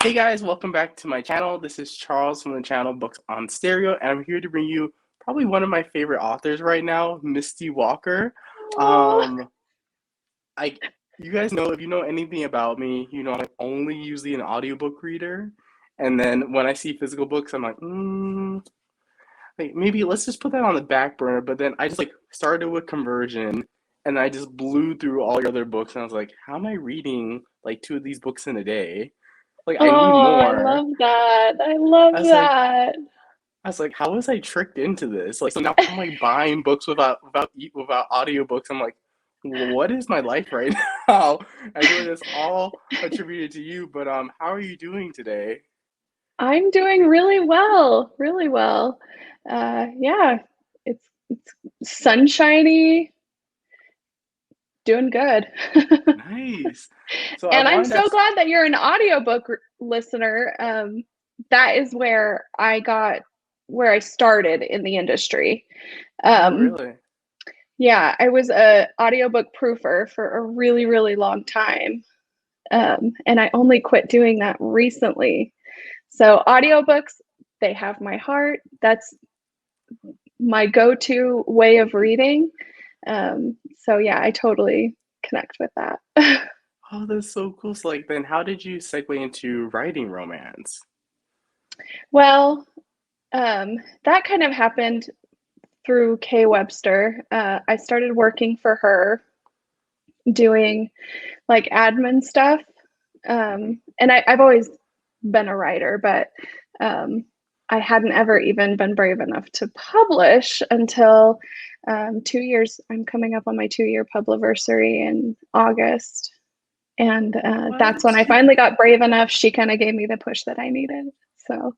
Hey guys, welcome back to my channel. This is Charles from the channel Books on Stereo, and I'm here to bring you probably one of my favorite authors right now, Misty Walker. Oh, Um, I, you guys know, if you know anything about me, you know I'm only usually an audiobook reader, and then when I see physical books, I'm like, like maybe let's just put that on the back burner. But then I just like started with Conversion, and I just blew through all your other books, and I was like, how am I reading like two of these books in a day? Like I need I more. love that. I love I was like, that. I was like, how was I tricked into this? Like, so now I'm like buying books without audiobooks. I'm like, what is my life right now? I feel like it's all attributed to you. But how are you doing today? I'm doing really well, really well. Yeah, it's sunshiny, doing good. Nice. So I And I'm wanted to so ask, glad that you're an audiobook listener. That is where I started in the industry. oh Um, really? yeah, I was a audiobook proofer for a really, really long time. And I only quit doing that recently. So audiobooks, they have my heart. That's my go-to way of reading. So yeah, I totally connect with that. Oh, that's so cool. So like, then how did you segue into writing romance? Well, that kind of happened through Kay Webster. I started working for her doing like admin stuff. And I've always been a writer, but um, I hadn't ever even been brave enough to publish until 2 years. I'm coming up on my 2 year publiversary in August. And that's when What? I finally got brave enough. She kind of gave me the push that I needed. So,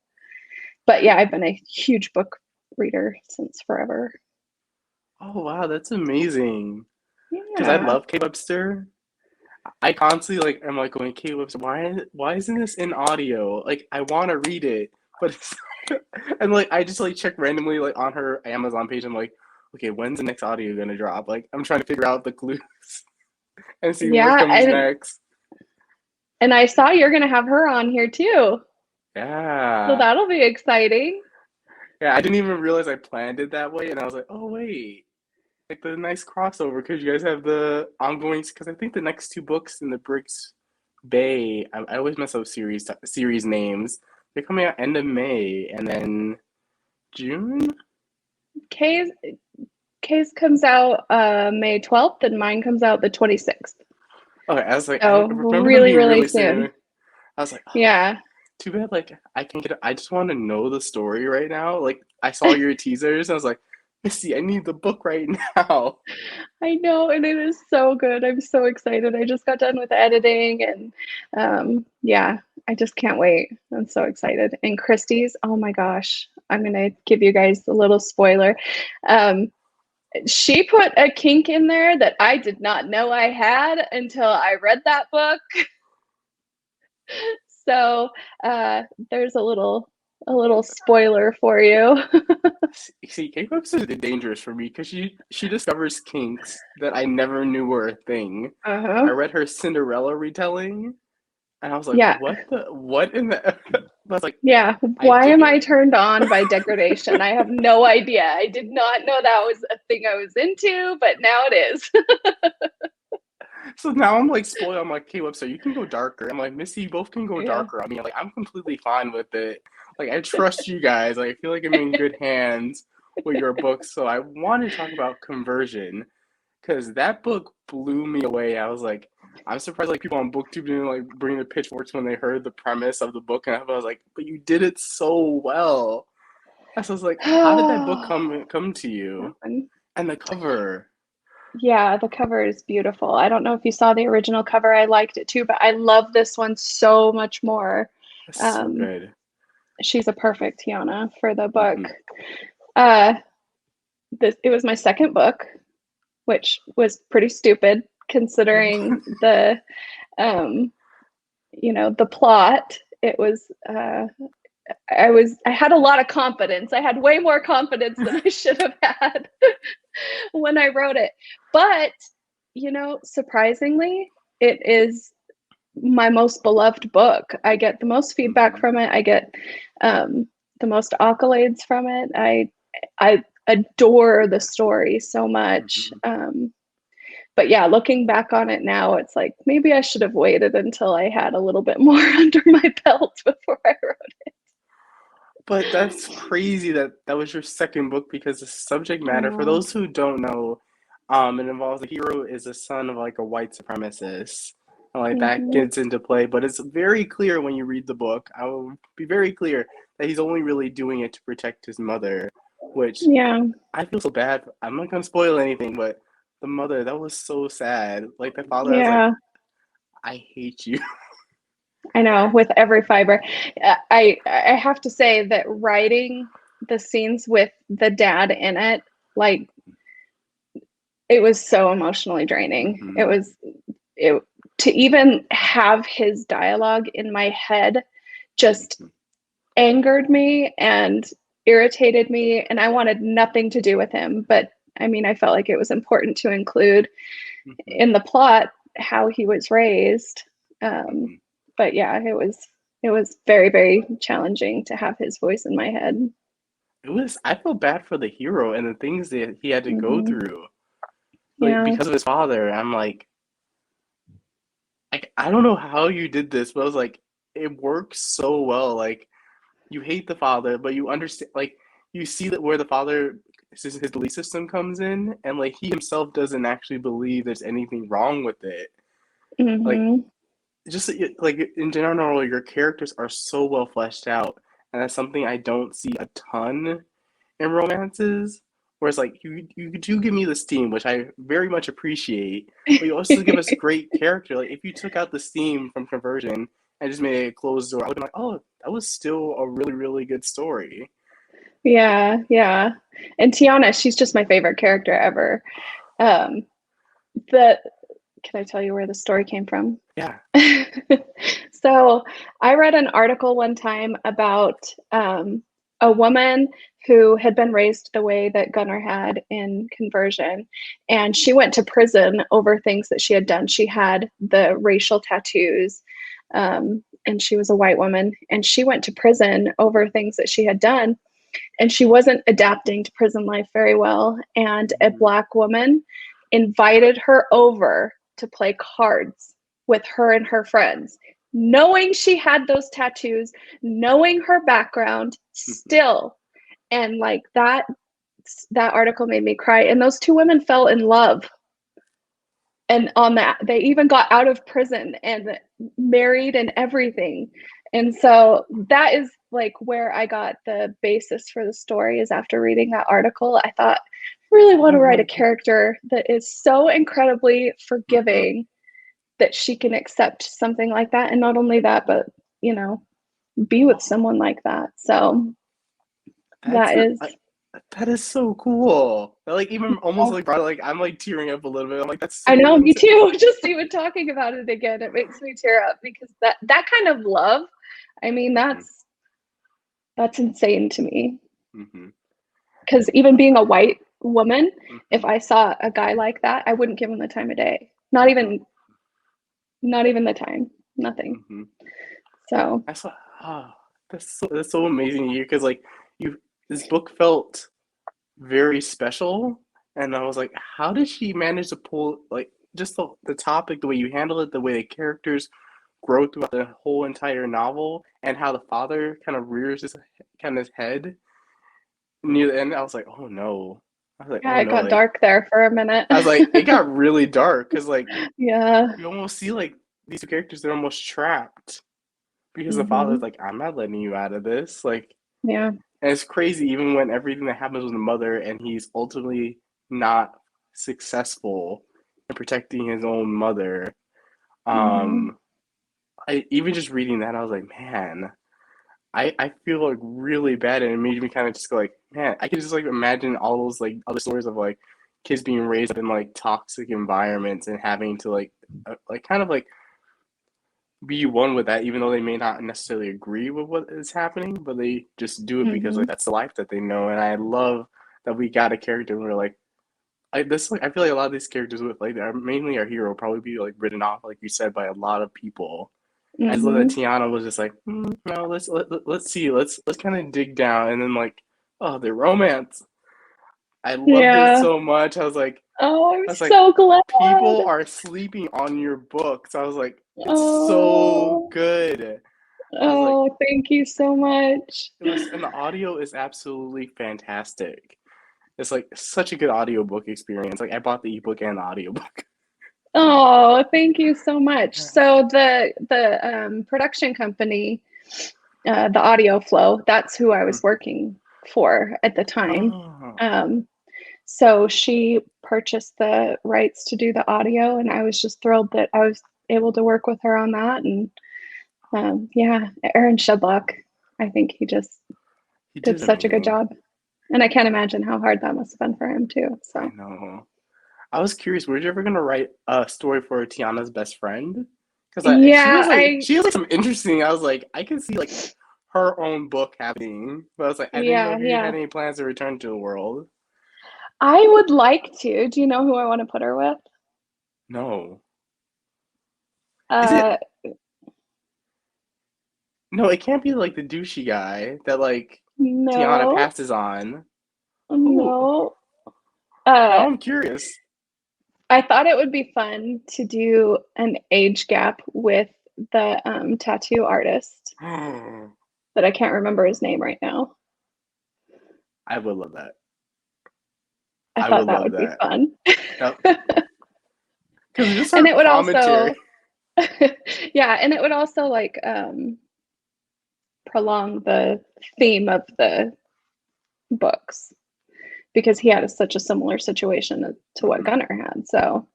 but yeah, I've been a huge book reader since forever. Oh wow, that's amazing. Because I Yeah. love Kate Webster. I constantly like I'm like going, Kate Webster, why isn't this in audio? Like I want to read it, but it's and like I just like check randomly like on her Amazon page. I'm like, okay, when's the next audio gonna drop? Like I'm trying to figure out the clues and see what Yeah. comes next. And I saw you're going to have her on here too. So Yeah, that'll be exciting. yeah. I didn't even realize I planned it that way, and I was like, oh wait, like the nice crossover because you guys have the ongoing. Because I think the next two books in the Bricks Bay. I always mess up series names. They're coming out end of May and then June. Kay's Kay's comes out May 12th and mine comes out the 26th. Okay, I was like, I So remember them really, being really really soon. soon. I was like, oh, Yeah. too bad. Like, I can't get it. I just want to know the story right now. Like, I saw your teasers. And I was like, Missy, I need the book right now. I know, and it is so good. I'm so excited. I just got done with editing and yeah, I just can't wait. I'm so excited. And Christie's, oh my gosh, I'm gonna give you guys a little spoiler. Um, she put a kink in there that I did not know I had until I read that book. So there's a little spoiler for you. See, K-pop's is dangerous for me because she discovers kinks that I never knew were a thing. I Uh-huh. read her Cinderella retelling, and I was like, Yeah. what in the? I was like, Yeah. I Why get am I it. turned on by degradation? I have no idea. I did not know that was a thing I was into, but now it is. So now I'm like spoiled. I'm like, okay, Webster, you can go darker. I'm like, Missy, you both can go Yeah. darker. I mean, like, I'm completely fine with it. Like, I trust you guys. Like, I feel like I'm in good hands with your books. So I want to talk about Conversion because that book blew me away. I was like, I'm surprised like people on BookTube didn't like bring the pitchforks when they heard the premise of the book, and I was like, but you did it so well. So I was like, how did that book Oh, come to that you? one. And the cover, Yeah, the cover is beautiful. I don't know if you saw the original cover. I liked it too, but I love this one so much more. that's so Um, good. she's a perfect Tiana for the book. Hmm. Uh, it was my second book, which was pretty stupid considering um, the plot. It was I had a lot of confidence. I had way more confidence than I should have had when I wrote it. But, surprisingly, it is my most beloved book. I get the most feedback Mm-hmm. from it. I get the most accolades from it. I adore the story so much. Mm-hmm. But yeah, looking back on it now, it's like maybe I should have waited until I had a little bit more under my belt before I wrote. But that's crazy that that was your second book because the subject I matter, for know. those who don't know, it involves the hero is the son of like a white supremacist. And like that Hmm. gets into play, but it's very clear when you read the book. I will be very clear that he's only really doing it to protect his mother, which Yeah, I feel so bad. I'm not gonna spoil anything, but the mother, that was so sad. Like the father, I was like, yeah, I hate you. I know. With every fiber, I have to say that writing the scenes with the dad in it, like it was so emotionally draining. It Mm-hmm. was it to even have his dialogue in my head just Mm-hmm. angered me and irritated me, and I wanted nothing to do with him. But I mean, I felt like it was important to include Mm-hmm. in the plot how he was raised. Um, Mm-hmm. but yeah, it was very, very challenging to have his voice in my head. It was, I felt bad for the hero and the things that he had to go Hmm. through. Like Yeah. because of his father, I'm like, I don't know how you did this, but I was like, it works so well. Like you hate the father, but you understand, like you see that where the father his belief system comes in, and like he himself doesn't actually believe there's anything wrong with it. Like Hmm. just like in general, your characters are so well fleshed out, and that's something I don't see a ton in romances. Whereas like you do give me the steam, which I very much appreciate, but you also give us great character. Like if you took out the steam from Conversion and just made it a closed door, I would be like, oh, that was still a really, really good story. Yeah, yeah. And Tiana, she's just my favorite character ever. Um, the Can I tell you where the story came from? Yeah. So I read an article one time about a woman who had been raised the way that Gunnar had in Conversion, and she went to prison over things that she had done. She had the racial tattoos, and she was a white woman, and she went to prison over things that she had done, and she wasn't adapting to prison life very well. And a Mm-hmm. Black woman invited her over to play cards with her and her friends, knowing she had those tattoos, knowing her background Mm-hmm. still. And like that article made me cry. And those two women fell in love. And on that, they even got out of prison and married and everything. And so that is like where I got the basis for the story, is after reading that article. I thought, I really want to Oh write my a god. character that is so incredibly Mm-hmm. forgiving that she can accept something like that. And not only that, but, you know, be with someone like that. So That's that a, is, that is so cool. That, like even almost like brought like I'm like tearing up a little bit. I'm like that's I so know, me insane. too. Just even talking about it again, it makes me tear up, because that kind of love, I mean, Mm-hmm. that's insane to me. Mm-hmm. Because even being a white woman, if Mm-hmm. I saw a guy like that, I wouldn't give him the time of day. Mm-hmm. Not even the time. Nothing. Mm-hmm. So That's what, ah, that's so amazing to hear because like you this book felt very special, and I was like, how did she manage to pull like just the topic, the way you handle it, the way the characters grow throughout the whole entire novel, and how the father kind of rears his kind of his head near the end. I was like, oh no. I was like, yeah, oh it no, got like dark there for a minute. I was like, it got really dark because like Yeah. you almost see like these two characters, they're almost trapped because the father's Hmm. like, I'm not letting you out of this. Like, Yeah. and it's crazy even when everything that happens with the mother and he's ultimately not successful in protecting his own mother. Hmm. Um, I even just reading that, I was like, man, I feel like really bad, and it made me kind of just go like, man, I can just like imagine all those like other stories of like kids being raised up in like toxic environments and having to like kind of like be one with that, even though they may not necessarily agree with what is happening, but they just do it because Hmm. like that's the life that they know. And I love that we got a character where like I feel like a lot of these characters with like mainly our hero probably be like written off, like you said, by a lot of people. I just love that Hmm. Tiana was just like, no, let's see, let's kind of dig down, and then like, oh, the romance. I loved it Yeah. so much. Oh, I'm I was like, so glad. people are sleeping on your books. I was like, it's so Oh, good. I was like, oh, thank you so much. it was, and the audio is absolutely fantastic. It's like such a good audiobook experience. Like I bought the ebook and the audiobook. Oh, thank you so much. So the production company, the Audio Flow, that's who I was working for at the time. Oh, Um, so she purchased the rights to do the audio, and I was just thrilled that I was able to work with her on that. And yeah, Aaron Shedlock, I think he just he did did such a good amazing. job. And I can't imagine how hard that must have been for him too. I So know. I was curious, were you ever gonna write a story for Tiana's best friend? Because yeah, I she has like some interesting. I was like, I could see like her own book happening, but I was like, I didn't know yeah, if you yeah. had any plans to return to the world. I would like to. Do you know who I want to put her with? No, is it? Uh, No, it can't be like the douchey guy that like Tiana no, passes on. Who? no. Now Uh, I'm curious. I thought it would be fun to do an age gap with the tattoo artist, I but I can't remember his name right now. would love that. I I thought would that love would be that. fun. Yep. Because just And her it would commentary. also, yeah, and it would also like prolong the theme of the books because he had such a similar situation to what Mhm. Gunnar had. So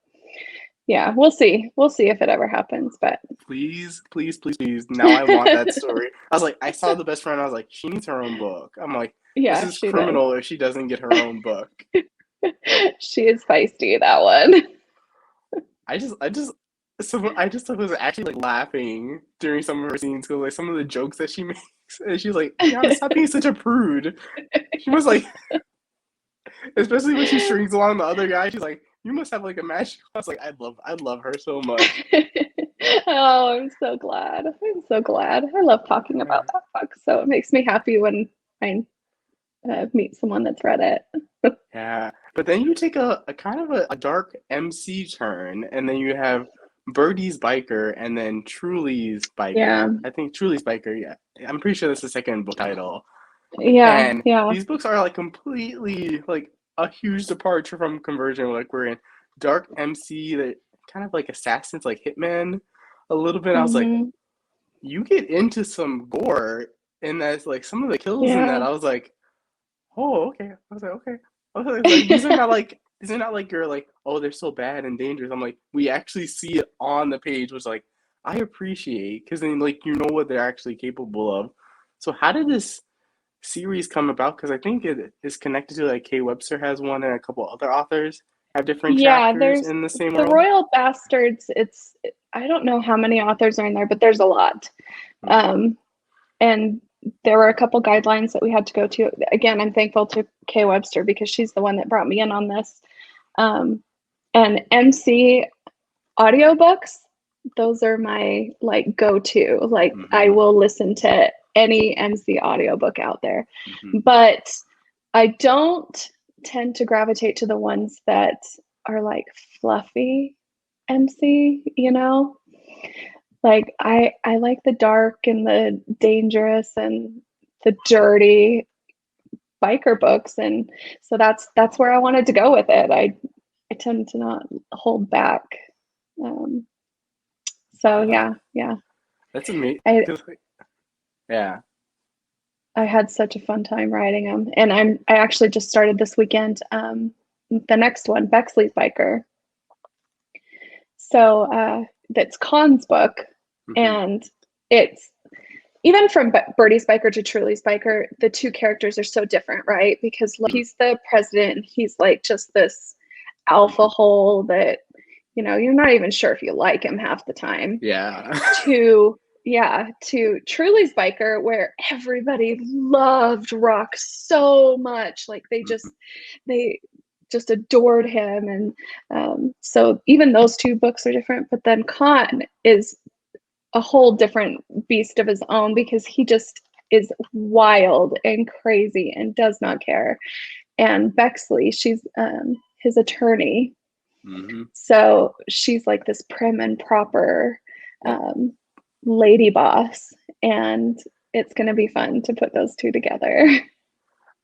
yeah, we'll see. We'll see if it ever happens. But Please, please, please, please. Now I want that story. I was like, I saw the best friend. I was like, she needs her own book. I'm like, this yeah, is she does. criminal if she doesn't get her own book. She is feisty, that one. I just, so I just was actually like laughing during some of her scenes because like some of the jokes that she makes, and she's like, Tiana, stop being such a prude. She was like, especially when she strings along the other guy. She's like, you must have like a magic. I was like, I love her so much. Oh, I'm so glad. I'm so glad. I love talking about that book. So it makes me happy when I meet someone that's read it. Yeah, but then you take a kind of a dark MC turn, and then you have Birdie's Biker and then Truly's Yeah. Biker. I think Truly's Biker, yeah. I'm pretty sure that's the second book title. Yeah. And Yeah. these books are like completely like a huge departure from Conversion. Like we're in dark MC that kind of like assassins, like Hitman a little bit. I was like, Hmm. you get into some gore, and that's like some of the kills in that. Yeah. I was like, oh, okay. I was like, okay. I was like, these are not like you're like, oh, they're so bad and dangerous. I'm like, we actually see it on the page, which like I appreciate because then like you know what they're actually capable of. So how did this series come about? Because I think it is connected to like Kay Webster has one and a couple other authors have different Yeah, chapters there's in the same the world. Royal Bastards. It's I don't know how many authors are in there, but there's a lot. Mm-hmm. Um, and there were a couple guidelines that we had to go to. Again, I'm thankful to Kay Webster because she's the one that brought me in on this. Um, and MC audiobooks, those are my like go-to. Like I Mm-hmm. will listen to any MC audiobook out there. Mm-hmm. But I don't tend to gravitate to the ones that are like fluffy MC, you know? Like I like the dark and the dangerous and the dirty biker books, and so that's where I wanted to go with it. I tend to not hold back. Um, so Ah, yeah, yeah. that's amazing. I Like, yeah. I had such a fun time writing them, and I actually just started this weekend. The next one, Bexley's Biker. So that's Khan's book, Mm-hmm. and it's even from Birdie's Biker to Truly's Biker, the two characters are so different, right? Because like, he's the president, and he's like just this alpha Mm-hmm. hole that you're not even sure if you like him half the time. Yeah. To yeah, to Truly's Biker, where everybody loved Rock so much, like they just adored him. And so even those two books are different. But then Khan is a whole different beast of his own, because he just is wild and crazy and does not care. And Bexley, she's his attorney. Mm-hmm. So she's like this prim and proper lady boss. And it's going to be fun to put those two together.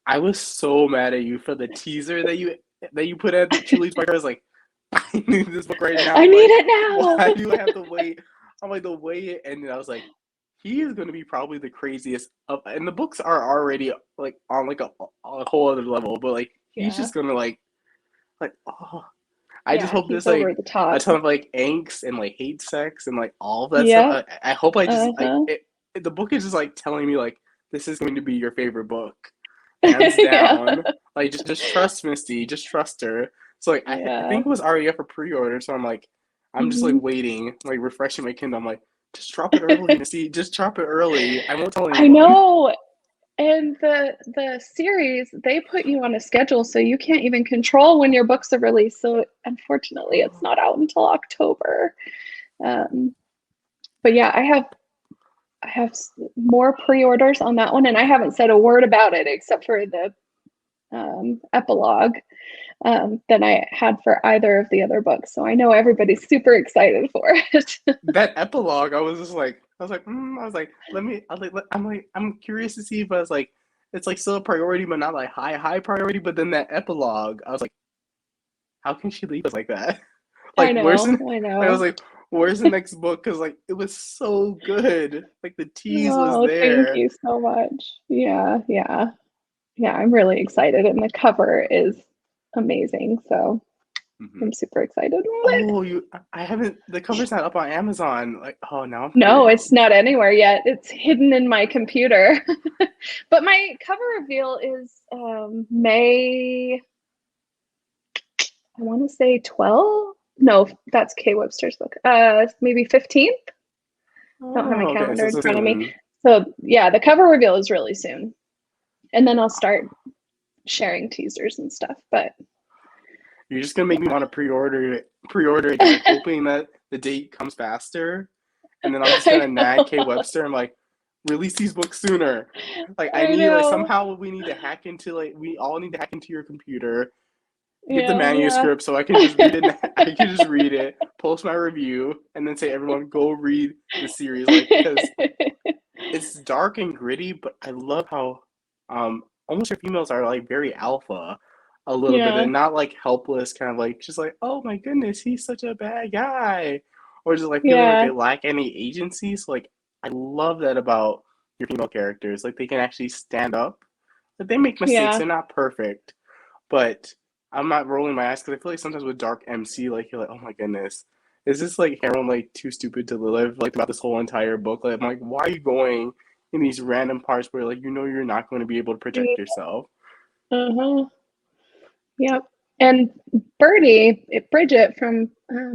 I was so mad at you for the teaser that you put at the Chili's Park. I was like, I need this book right now. I need like, it now. Why do I have to wait? I'm like, the way it ended, I was like, he is going to be probably the craziest of, and the books are already like on like a whole other level, but like he's just gonna like oh, I just hope he's there's like over the top. a ton of like angst and like hate sex and like all of that Yeah. stuff. I hope I just like the book is just like telling me like this is going to be your favorite book, hands down. Like just trust Misty, just trust her. So like I think it was already up for pre-order, so I'm like I'm just like waiting, like refreshing my Kindle. I'm like, just drop it early, Misty. Just drop it early. I won't tell anyone. I know. And the series, they put you on a schedule, so you can't even control when your books are released. So unfortunately, it's not out until October. But yeah, I have more pre-orders on that one, and I haven't said a word about it except for the epilogue than I had for either of the other books. So I know everybody's super excited for it. That epilogue, I was like, I'm curious to see if I was like, it's like still a priority, but not like high priority. But then that epilogue, I was like, how can she leave us like that? Like, I know. I was like, where's the next book? Because like it was so good. Like the tease was there. Thank you so much. Yeah. I'm really excited, and the cover is amazing. So I'm super excited about it. I haven't. The cover's not up on Amazon. Like, oh no. No, it's not anywhere yet. It's hidden in my computer. But my cover reveal is May. I want to say 12. No, that's Kay Webster's book. Maybe 15th. Don't have my calendar in front of me. So yeah, the cover reveal is really soon, and then I'll start sharing teasers and stuff. But you're just gonna make me want to pre-order it, like, hoping that the date comes faster, and then I'm just gonna nag Kay Webster. I'm like, release these books sooner. Like I need like somehow we need to hack into we all need to hack into your computer. Get the manuscript so I can just read it. I can just read it, post my review, and then say, everyone go read the series. Like, because it's dark and gritty, but I love how almost your females are like very alpha a little bit, and not like helpless, kind of like just like, oh my goodness, he's such a bad guy, or just like feeling like they lack any agency. So like I love that about your female characters. Like they can actually stand up. Like they make mistakes, they're not perfect, but I'm not rolling my eyes, because I feel like sometimes with dark MC, like you're like, oh my goodness, is this like heroine like too stupid to live like throughout this whole entire book? Like I'm like, why are you going in these random parts where like you're not going to be able to protect yourself? Yep. And Bridget from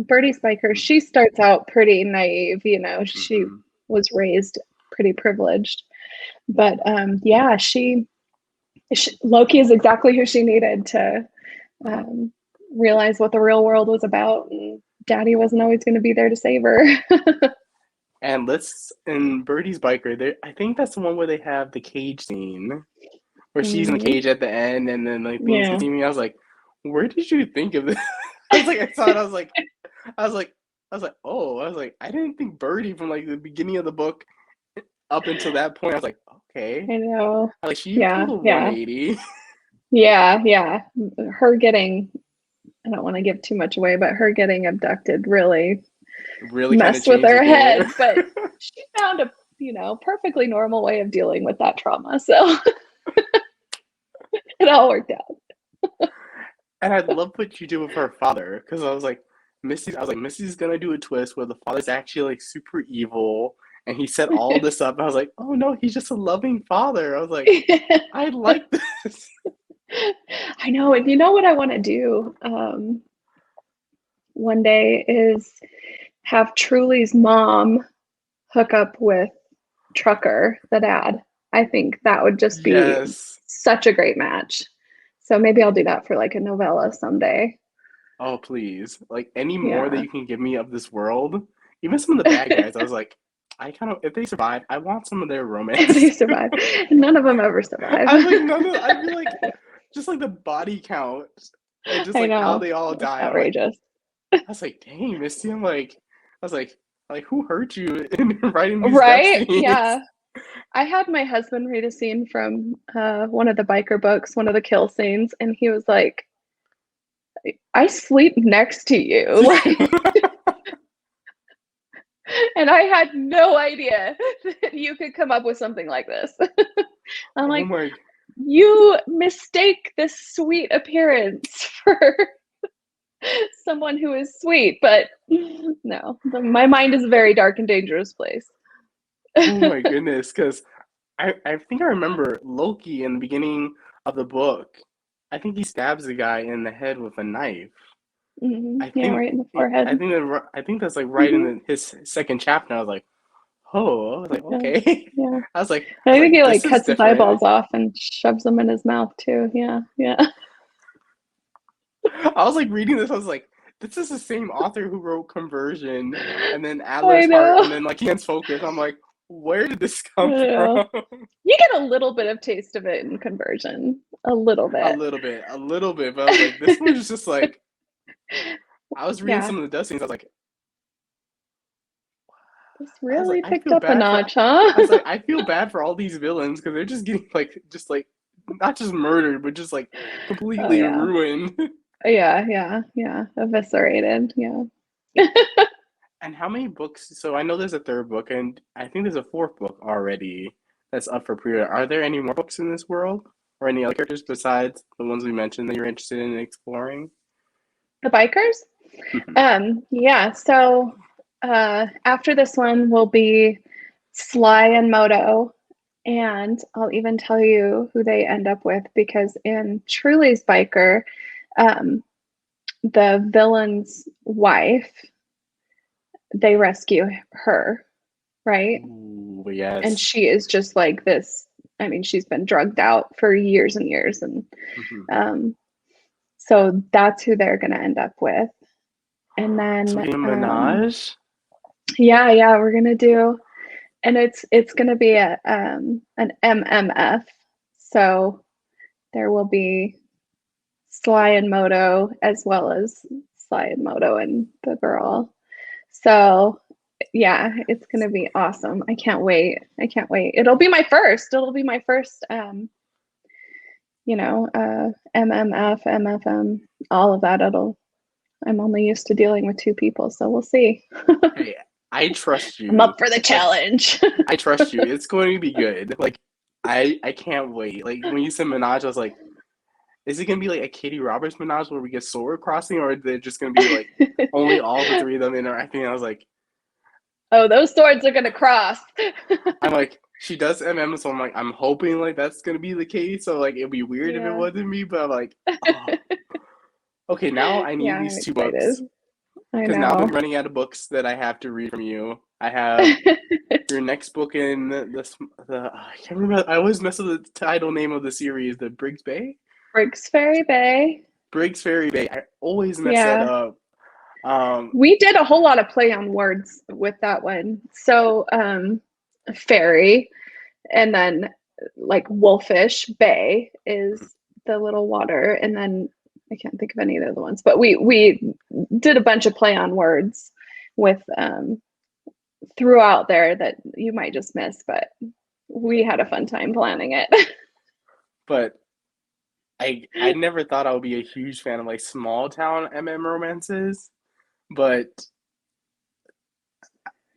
Birdie Spiker, she starts out pretty naive. She was raised pretty privileged, but she Loki is exactly who she needed to realize what the real world was about, and Daddy wasn't always going to be there to save her. And in Birdie's Biker, I think that's the one where they have the cage scene, where she's in the cage at the end, and then like things continue. I was like, where did you think of this? I saw it. I was like, I didn't think Birdie from like the beginning of the book up until that point. I was like, okay, I know. Like she pulled a 180. Yeah. Her getting, I don't want to give too much away, but her getting abducted really messed with her head. But she found a perfectly normal way of dealing with that trauma. So it all worked out. And I love what you do with her father, because I was like, Missy's gonna do a twist where the father's actually like super evil, and he set all this up. I was like, oh no, he's just a loving father. I was like, I like this. I know. And you know what I want to do one day is have Truly's mom hook up with Trucker, the dad. I think that would just be such a great match. So maybe I'll do that for like a novella someday. Oh, please. Like any more that Yeah. you can give me of this world, even some of the bad guys, I was like, I kind of, if they survive, I want some of their They romance. survive. None of them ever survive. I was like, none of, I feel like just like the body count and just I like how know. they all It's die. outrageous. I was like, dang, Misty. I was like who hurt you in writing these death Right? scenes? Yeah. I had my husband read a scene from one of the biker books, one of the kill scenes, and he was like, I sleep next to you. Like, and I had no idea that you could come up with something like this. I'm Oh like, my, you mistake this sweet appearance for someone who is sweet, but no, my mind is a very dark and dangerous place. oh my goodness, because I think I remember Loki in the beginning of the book. I think he stabs the guy in the head with a knife. Yeah, right in the forehead. I think that's like right in Hmm. his second chapter. I was like, oh, I was like, Yeah, okay. yeah. I And was I think like, he like this is cuts his different. eyeballs off and shoves them in his mouth too. Yeah, yeah. I was like reading this. I was like, this is the same author who wrote Conversion, and then I Adler's Heart, and know. then like Can't Focus. I'm like, where did this I come from? know. You get a little bit of taste of it in Conversion, a little bit. A little bit. But I was like, this one is just like. I was reading Yeah, some of the death scenes. this I was like, really I picked feel up a bad for. notch, huh? I was like, I feel bad for all these villains because they're just getting just like, not just murdered, but just like Oh completely yeah, ruined. yeah, yeah, yeah. Eviscerated. Yeah. And how many books? So I know there's a third book, and I think there's a fourth book already that's up for pre-order. Are there any more books in this world, or any other characters besides the ones we mentioned that you're interested in exploring? The bikers? Yeah, so after this one will be Sly and Moto, and I'll even tell you who they end up with because in Truly's Biker, um, the villain's wife, they rescue her, right? Ooh, And yes. she is just like this. I mean, she's been drugged out for years and years, and Mhm. um, so that's who they're going to end up with. And So then, in a menage. yeah, yeah, we're gonna do, and it's gonna be a an MMF. So there will be Sly and Moto as well as Sly and Moto and the girl. So yeah, it's gonna be awesome. I can't wait. I can't wait. It'll be my first. It'll be my first MMF, MFM, all of that. I'm only used to dealing with two people, so we'll see. Hey, I trust I'm you. up for the Like challenge. I trust you. It's going to be good. Like I can't wait. Like when you said menage, I was like, is it gonna be like a Katie Roberts menage where we get sword crossing, or is it just gonna be like only all the three of them interacting? And I was like, Oh, those swords are gonna cross. I'm like, she does MM, so I'm like, I'm hoping like that's gonna be the case. So like it'd be weird if it Yeah. wasn't me, but I'm like, oh, okay, now I need Yeah, I'm these two excited. books I because now I'm know. running out of books that I have to read from you. I have your next book in the I can't remember. I always mess up the title name of the series, the Briggs Bay. Briggs Ferry Bay. Briggs Ferry Bay. I always mess that Yeah. up. We did a whole lot of play on words with that one. So, ferry, and then like Wolfish Bay is the little water, and then I can't think of any of the other ones, but we did a bunch of play on words with throughout there that you might just miss, but we had a fun time planning it. but I never thought I would be a huge fan of like small town MM romances. But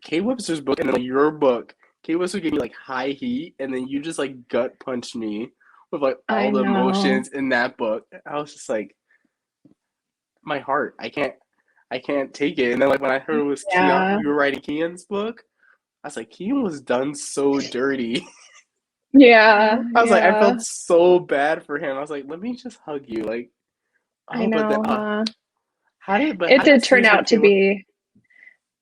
Kate Webster's book and then like your book, Kate Webster gave me like high heat, and then you just like gut punched me with like all I the know. emotions in that book. I was just like, my heart, I can't take it. And then like when I heard it was Keon, Yeah. you were writing Keon's book, I was like, Keon was done so dirty. Yeah. I was like, I Yeah. felt so bad for him. I was like, let me just hug you, like, I oh, but then, know, huh? how It did the did turn scenes with out to Caleb? be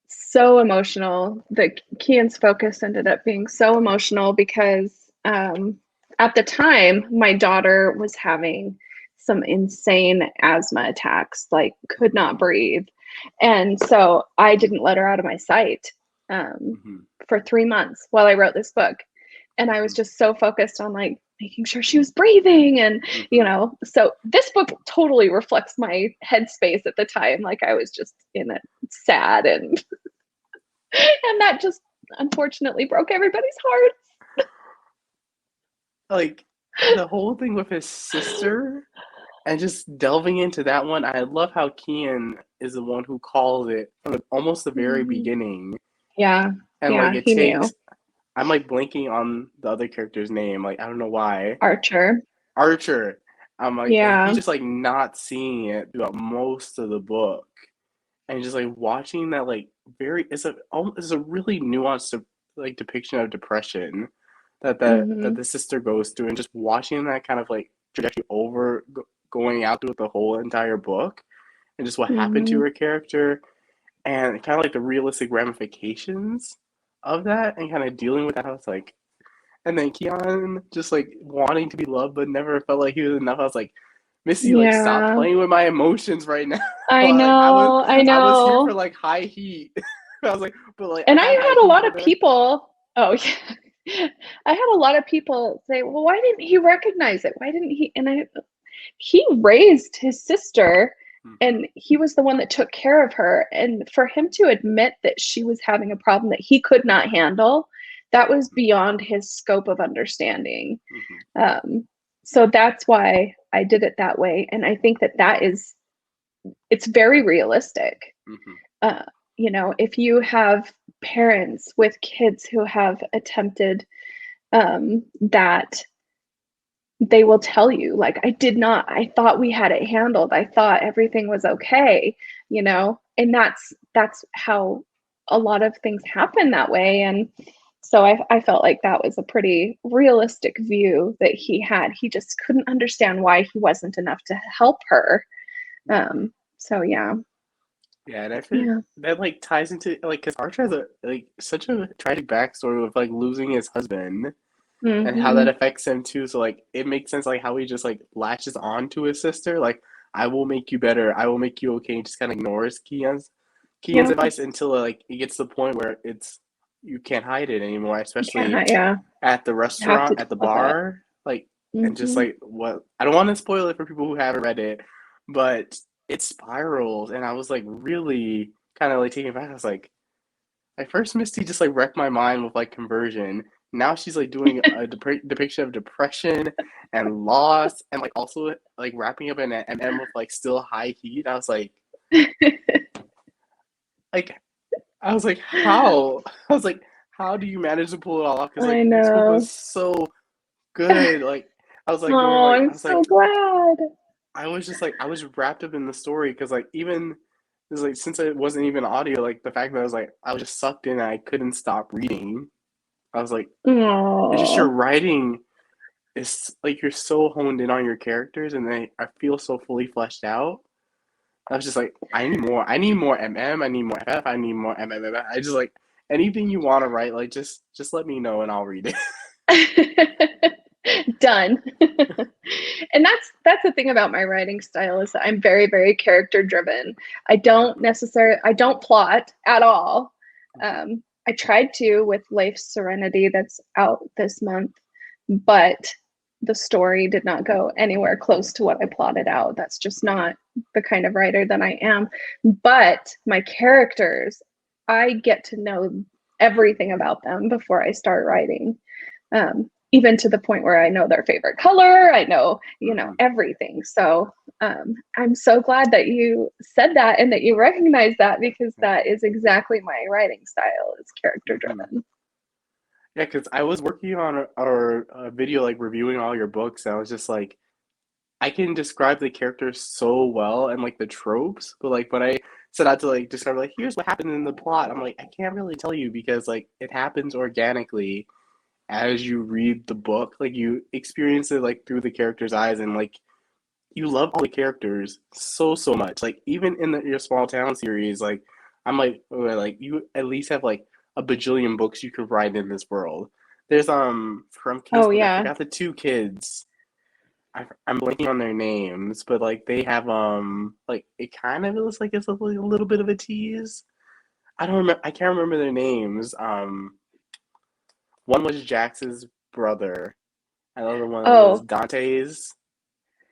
so emotional. The Kian's focus ended up being so emotional because at the time my daughter was having some insane asthma attacks, like could not breathe. And so I didn't let her out of my sight Mm-hmm. for 3 months while I wrote this book. And I was just so focused on like making sure she was breathing. And, Mm-hmm. so this book totally reflects my headspace at the time. Like I was just in it sad and, and that just unfortunately broke everybody's heart. Like the whole thing with his sister and just delving into that one, I love how Kian is the one who calls it from almost the very Mhm. beginning. Yeah. And Yeah. like it He knew. takes, I'm like blanking on the other character's name. Like I don't know why. Archer. Archer. I'm like, and he's Yeah. just like not seeing it throughout most of the book. And just like watching that like very it's a really nuanced like depiction of depression that Hmm. the sister goes through, and just watching that kind of like trajectory going out through the whole entire book, and just what happened to Hmm. her character, and kind of like the realistic ramifications of that, and kind of dealing with that. I was like, and then Keon just like wanting to be loved but never felt like he was enough. I was like, Misty, like stop Yeah. playing with my emotions right now. I Like know. I I was here for know. like high heat. I was like, but like I And I had high had a heat, lot but of people, oh yeah. I had a lot of people say, well, why didn't he recognize it? Why didn't he? He raised his sister mm-hmm, and he was the one that took care of her. And for him to admit that she was having a problem that he could not handle, that was beyond his scope of understanding. mm-hmm, Um, so that's why I did it that way. And I think it's very realistic. mm-hmm, Uh, if you have parents with kids who have attempted that, they will tell you, like, I thought we had it handled. I thought everything was okay, and that's how a lot of things happen that way. And so I felt like that was a pretty realistic view that he had. He just couldn't understand why he wasn't enough to help her. mm-hmm. So yeah. Yeah, and I feel Yeah. that like ties into like because Archer has a like such a tragic backstory with like losing his husband and how that Hmm. affects him too. So like it makes sense like how he just like latches on to his sister. Like I will make you better. I will make you okay. And just kind of ignores Kian's Yeah. advice until like it gets to the point where it's you can't hide it anymore, You can't especially hide. Yeah. at the You have to restaurant, at the deal with it. bar, like and just Hmm. like what I don't want to spoil it for people who haven't read it, but it spirals, and I was like really kind of like taken back. I was like, at first Misty just like wrecked my mind with like conversion. Now she's like doing a depiction of depression and loss, and like also like wrapping up in an MM with like still high heat. I was like I was like, how? I was like, how do you manage to pull it all off? Because I like this book was know. so good. Like I was like going Oh, like I'm so glad. I was just like I was wrapped up in the story because like even it was like since it wasn't even audio, like the fact that I was just sucked in and I couldn't stop reading. I was like, it's just your Oh, writing is like you're so honed in on your characters and I feel so fully fleshed out. I was just like, I need more. I need more MM. I need more FF. I need more MM. I just like anything you want to write, like just let me know and I'll read it. done. And that's the thing about my writing style is that I'm very, very character driven. I don't plot at all. I tried to with Life's Serenity that's out this month, but the story did not go anywhere close to what I plotted out. That's just not the kind of writer that I am. But my characters, I get to know everything about them before I start writing. Even to the point where I know their favorite color, I know, Mm-hmm. everything. So I'm so glad that you said that and that you recognize that because that is exactly my writing style is character Mm-hmm. driven. Yeah, because I was working on our video like reviewing all your books, and I was just like, I can describe the characters so well and like the tropes, but like when I set out to like describe like here's what happened in the plot, I'm like I can't really tell you because like it happens organically as you read the book. Like you experience it like through the character's eyes, and like you love all the characters so much. Like even in your small town series, like I'm like okay, like you at least have like a bajillion books you could write in this world. There's from Oh Casebook, I yeah. forgot the two kids. I'm blanking on their names, but like they have like it kind of looks like it's like a little bit of a tease. I don't remember. I can't remember their names. One was Jax's brother. Another one was Oh, Dante's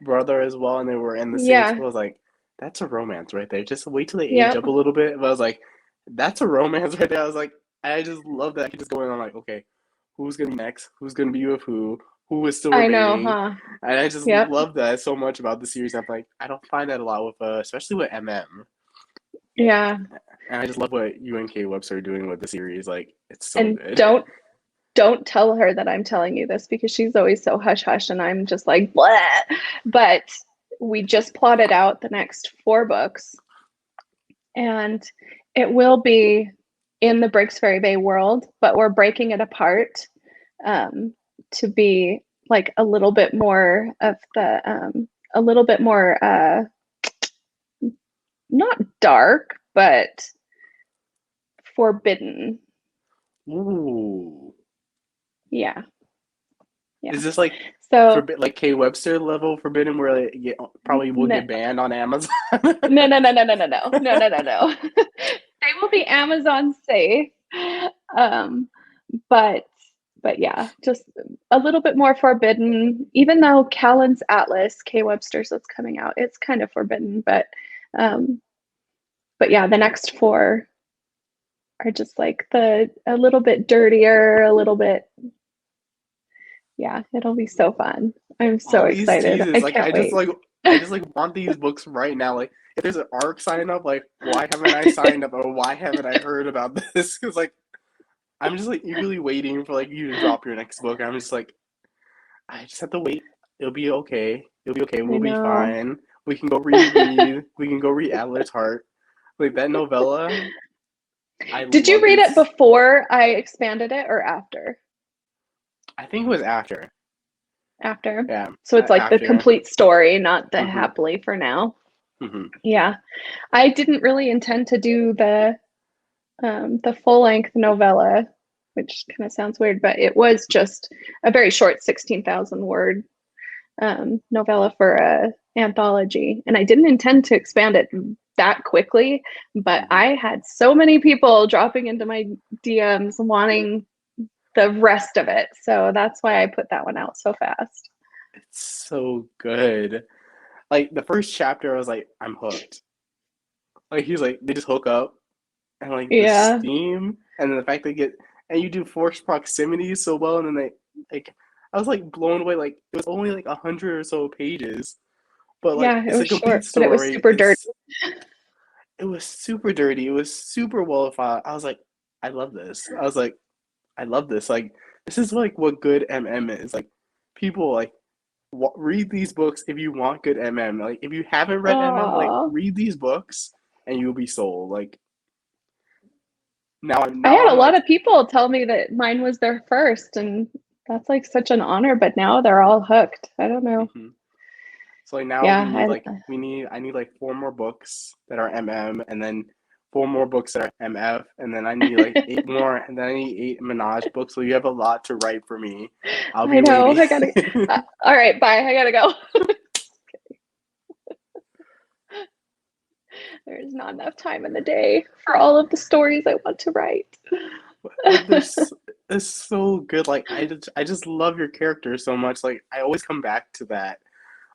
brother as well, and they were in the same yeah. school. I was like, that's a romance right there. Just wait till they age Yep. up a little bit. But I was like, that's a romance right there. I was like, I just love that. I could just go in. I'm like, okay, who's gonna be next? Who's gonna be with who? Who is still I know, remaining? huh? And I just Yep. love that so much about the series. I'm like, I don't find that a lot with, especially with MM. Yeah. And I just love what you and Kay Webster are doing with the series. Like, it's so And good. don't tell her that I'm telling you this because she's always so hush hush and I'm just like blah. But we just plotted out the next 4 books and it will be in the Briggs Ferry Bay world, but we're breaking it apart to be like a little bit more of the a little bit more not dark, but forbidden. Ooh. Yeah. Yeah. Is this like So like Kay Webster level forbidden where it probably will no, get banned on Amazon? no, no, no, no, no, no, no, no, no, no, no. They will be Amazon safe. Um, but but yeah, just a little bit more forbidden. Even though Callan's Atlas, Kay Webster's that's coming out, it's kind of forbidden. Um, but yeah, the next 4 are just like the a little bit dirtier, a little bit. Yeah, it'll be so fun. I'm so All these excited. I teases, like can't wait. I just like want these books right now. Like if there's an ARC sign up, like why haven't I signed up or why haven't I heard about this? Because like I'm just like eagerly waiting for like you to drop your next book. I'm just like I just have to wait. It'll be okay. It'll be okay. I We'll be know. fine. We can go reread. We can go read Adler's Heart. Like that novella, I Did you love read it this. before I expanded it or after? I think it was after. After. Yeah, So it's like the after. complete story, not the Mhm. happily for now. Mhm. Yeah. I didn't really intend to do the full length novella, which kind of sounds weird, but it was just a very short 16,000 word novella for a anthology. And I didn't intend to expand it that quickly, but Mhm. I had so many people dropping into my DMs wanting the rest of it. So that's why I put that one out so fast. It's so good. Like the first chapter, I was like, I'm hooked. Like he's like, they just hook up, and like the Yeah. steam, and then the fact they get, and you do forced proximity so well, and then they like, I was like blown away. Like it was only like 100 or so pages, but like Yeah, it it's a was complete short, but it was story. super dirty. It was super dirty. It was super well thought. I was like, I love this. I was like, I love this. Like this is like what good MM is. Like people like read these books if you want good MM. Like if you haven't read MM, like Oh, read these books and you'll be sold. Like now, I now had a I'm lot like, of people tell me that mine was their first, and that's like such an honor, but now they're all hooked. I don't know. hmm so like now Yeah, I need like 4 more books that are MM, and then 4 more books that are MF, and then I need like 8 more, and then I need 8 Minaj books. So you have a lot to write for me. I'll I be know. waiting. I gotta. All right, bye. I gotta go. There's not enough time in the day for all of the stories I want to write. But there's it's so good. Like I just love your character so much. Like I always come back to that.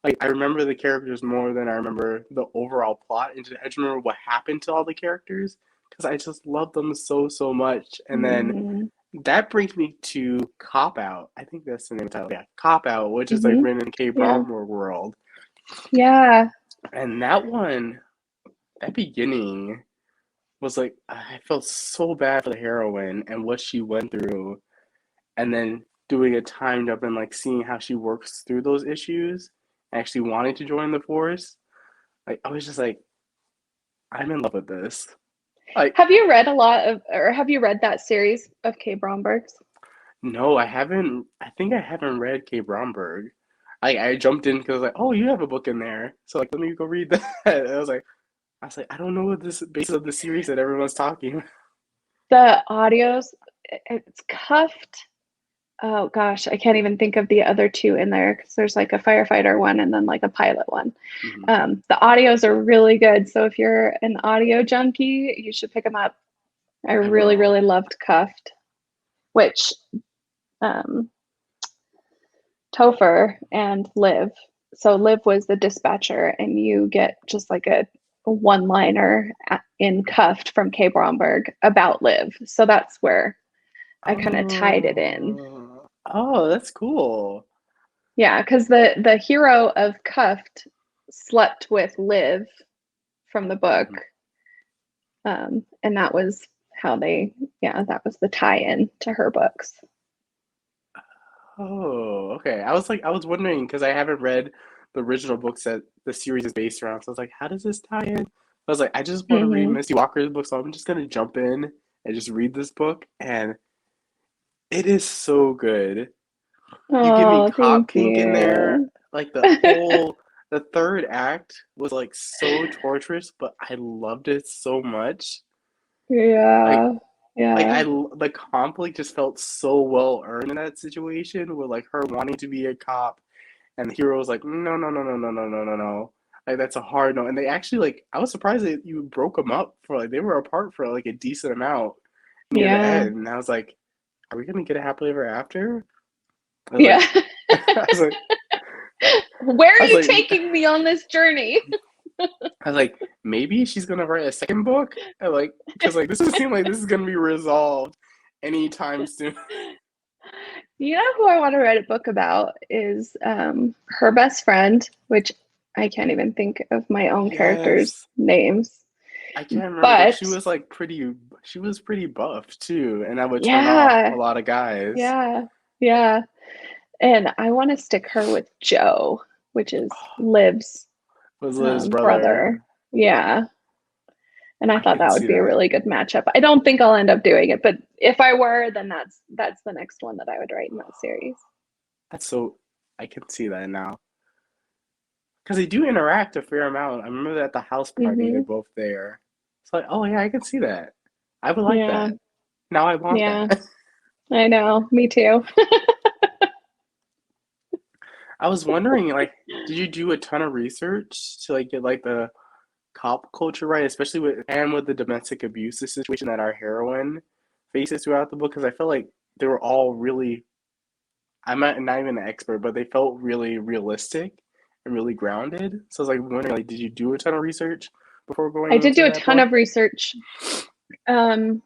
Like I remember the characters more than I remember the overall plot, and I just remember what happened to all the characters because I just love them so much. And then Mm-hmm. that brings me to Cop Out. I think that's the name of the title. Yeah, Cop Out, which is like Mm-hmm. written in K. Yeah. Bromwell world. Yeah. And that one, that beginning was like I felt so bad for the heroine and what she went through, and then doing a time jump and like seeing how she works through those issues, actually wanting to join the force. Like I was just like, I'm in love with this. Like, Have you read a lot of, or have you read that series of Kay Bromberg's? no, I haven't. I think I haven't read Kay Bromberg. I jumped in because like, oh, you have a book in there, so like, let me go read that. And I was like, I don't know what this basis of the series that everyone's talking. The audios, it's cuffed. oh gosh, I can't even think of the other two in there because there's like a firefighter one and then like a pilot one. Hmm. The audios are really good. So if you're an audio junkie, you should pick them up. I I really, will. really loved Cuffed, which um, Topher and Liv. So Liv was the dispatcher, and you get just like a one liner in Cuffed from Kay Bromberg about Liv. So that's where I kind of tied it in. Oh, that's cool. Yeah, because the hero of Cuffed slept with Liv from the book, Mhm. and that was how they, yeah, that was the tie-in to her books. Oh, okay. I was wondering because I haven't read the original books that the series is based around. So I was like, how does this tie in? I was like, I just want to read Hmm. Misty Walker's book, so I'm just gonna jump in and just read this book, and it is so good. You give me Oh, cop thank kink in there. you. Like the third act was like so torturous, but I loved it so much. Like Yeah, I yeah, the conflict just felt so well earned in that situation with like her wanting to be a cop and the hero was like, no, no, no, no, no, no, no, no, no. Like that's a hard no. And they actually like I was surprised that you broke them up for like they were apart for like a decent amount near the yeah, end. And I was like, are we gonna get a happily ever after? I was yeah. like, I was like, Where are I was you like, taking me on this journey? I was like, maybe she's gonna write a second book. I like because like this doesn't seem like this is gonna be resolved anytime soon. You know who I want to write a book about is her best friend, which I can't even think of my own characters' Yes. names. I can't remember, but But she was like she was pretty buff too, and that would turn off a yeah, lot of guys. yeah, yeah. And I want to stick her with Joe, which is Liv's Was Liv's brother. brother. Yeah. And I I thought could that would see be a that. really good matchup. I don't think I'll end up doing it, but if I were, then that's the next one that I would write in that series. That's so I can see that now. Because they do interact a fair amount. I remember that at the house party, they're Hmm. both there. It's like, oh yeah, I can see that. I would like Yeah, that. Now I want yeah, that. I know. Me too. I was wondering, like, did you do a ton of research to like get like the cop culture right, especially with the domestic abuse situation that our heroine faces throughout the book? Because I felt like they were all really, not even an expert, but they felt really realistic and really grounded. So I was like wondering, like, did you do a ton of research before I going did into do a that ton book? of research. Um,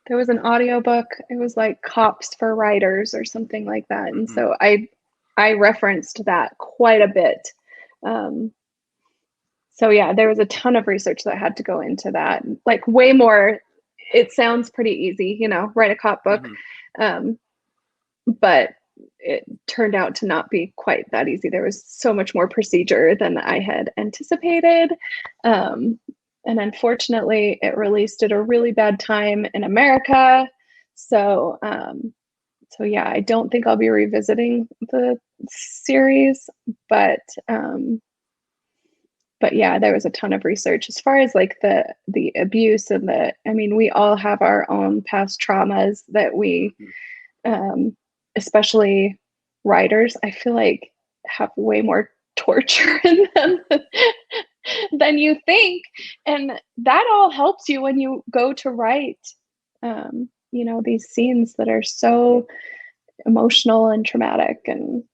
there was an audiobook. It was like Cops for Writers or something like that. And Hmm. so I referenced that quite a bit. Um, so yeah, there was a ton of research that had to go into that. Like way more. It sounds pretty easy, write a cop book. Hmm. Um, but it turned out to not be quite that easy. There was so much more procedure than I had anticipated. Um, and unfortunately, it released at a really bad time in America. So, so yeah, I don't think I'll be revisiting the series, but um, but yeah, there was a ton of research as far as like the abuse and I mean, we all have our own past traumas that we Hmm. um, especially writers, I feel like have way more torture in them than you think. And that all helps you when you go to write, these scenes that are Hmm. so emotional and traumatic. And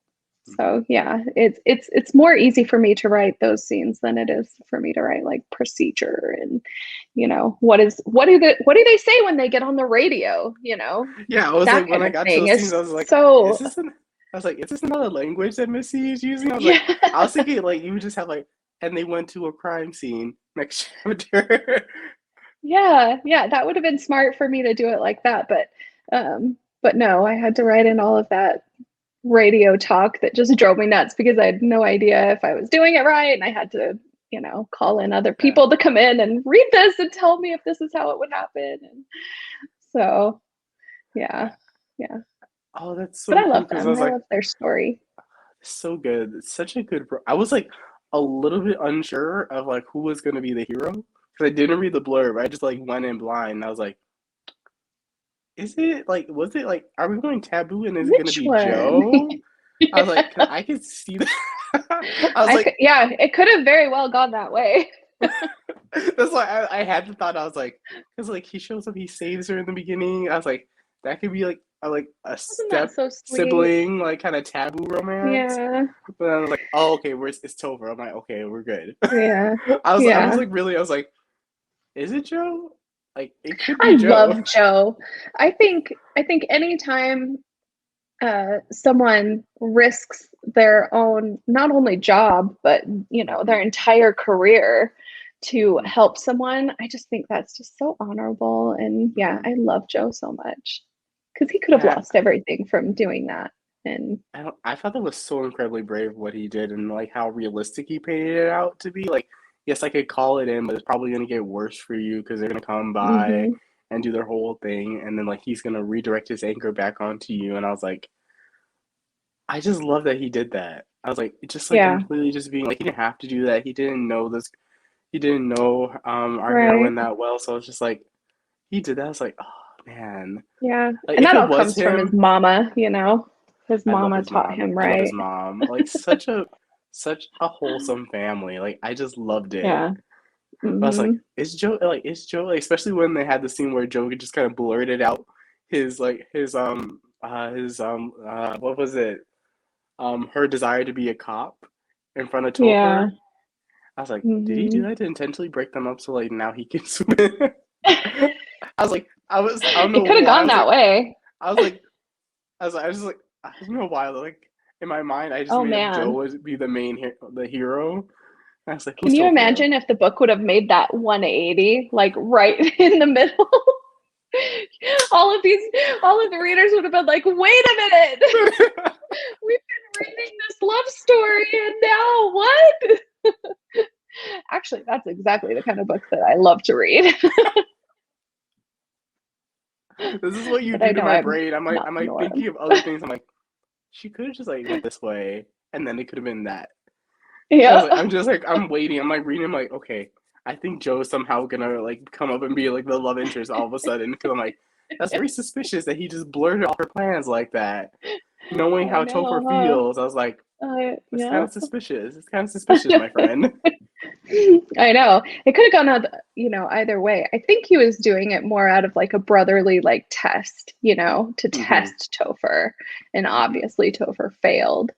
Hmm. so, yeah, it's more easy for me to write those scenes than it is for me to write like procedure and what do they say when they get on the radio, Yeah, I was that like, when kind I of got to thing those scenes, is I was like, is so, this an? I was like, is this another language that Missy is using? yeah. I was thinking like you would just have like, and they went to a crime scene next chapter. Yeah, that would have been smart for me to do it like that, but no, I had to write in all of that radio talk that just drove me nuts because I had no idea if I was doing it right, and I had to, call in other Yeah. people to come in and read this and tell me if this is how it would happen. And so, yeah, yeah. Oh, that's But so I cool love because I them. was I like, love their story. so good. It's such a good. I was like a little bit unsure of like who was gonna be the hero because I didn't read the blurb. I just like went in blind. And I was like, is it like, was it like, are we going taboo and is it gonna Which be one? Joe? I was like, 'cause I could see that. I was I like, could, yeah, it could have very well gone that way. that's why I had the thought. I was like, because like he shows up, he saves her in the beginning. I was like, that could be like a Wasn't that step so sweet? sibling, like kind of taboo romance. Yeah, But then I was like, oh, okay, it's Topher. I'm like, okay, we're good. yeah, I was yeah. like, really, I was like, is it Joe? Like, it could I be Joe. love Joe. I think anytime someone risks their own not only job but their entire career to Mhm. help someone, I just think that's just so honorable. And yeah, I love Joe so much because he could have Yeah, lost everything from doing that. And I thought that was so incredibly brave what he did and like how realistic he painted it out to be. Like, yes, I could call it in, but it's probably gonna get worse for you because they're gonna come by hmm and do their whole thing, and then like he's gonna redirect his anger back onto you. And I was like, I just love that he did that. I was like, just like yeah, completely just being like he didn't have to do that. He didn't know this. He didn't know our right, heroine that well, so it's just like he did that. I was like, oh man, yeah. like And if that it all was comes from his him, mama. His I love mama his taught mom. him I love his right. mom. Like such a wholesome family. Like I just loved it. Yeah. I was like, hmm is Joe like, especially when they had the scene where Joe just kind of blurted out his what was it? Her desire to be a cop in front of yeah. Topher. I was like, did he do hmm that to intentionally break them up so like now he can swim? I was like, I don't know It could have why. gone that way. I was like, I was just like, I don't know why. Like in my mind, I just Oh made up Joe man. would be the hero. I was like, Can who's you Topher? imagine if the book would have made that 180, like right in the middle? All of the readers would have been like, wait a minute, we've been reading this love story and now what? Actually, that's exactly the kind of book that I love to read. This is what you But I do to know my I'm brain. not I'm the like norm. thinking of other things. I'm like, she could have just like went this way, and then it could have been that. I was Yeah. like, I'm just like, I'm waiting. I'm like reading. I'm like, okay, I think Joe's somehow gonna like come up and be like the love interest all of a sudden. Because I'm like, that's very suspicious that he just blurted off her plans like that, knowing I how Topher know. feels. I was like, that's kind Yeah. of suspicious. It's kind of suspicious, my friend. I know. It could have gone either way. I think he was doing it more out of like a brotherly like test, to Hmm. test Topher. And Hmm. obviously Topher failed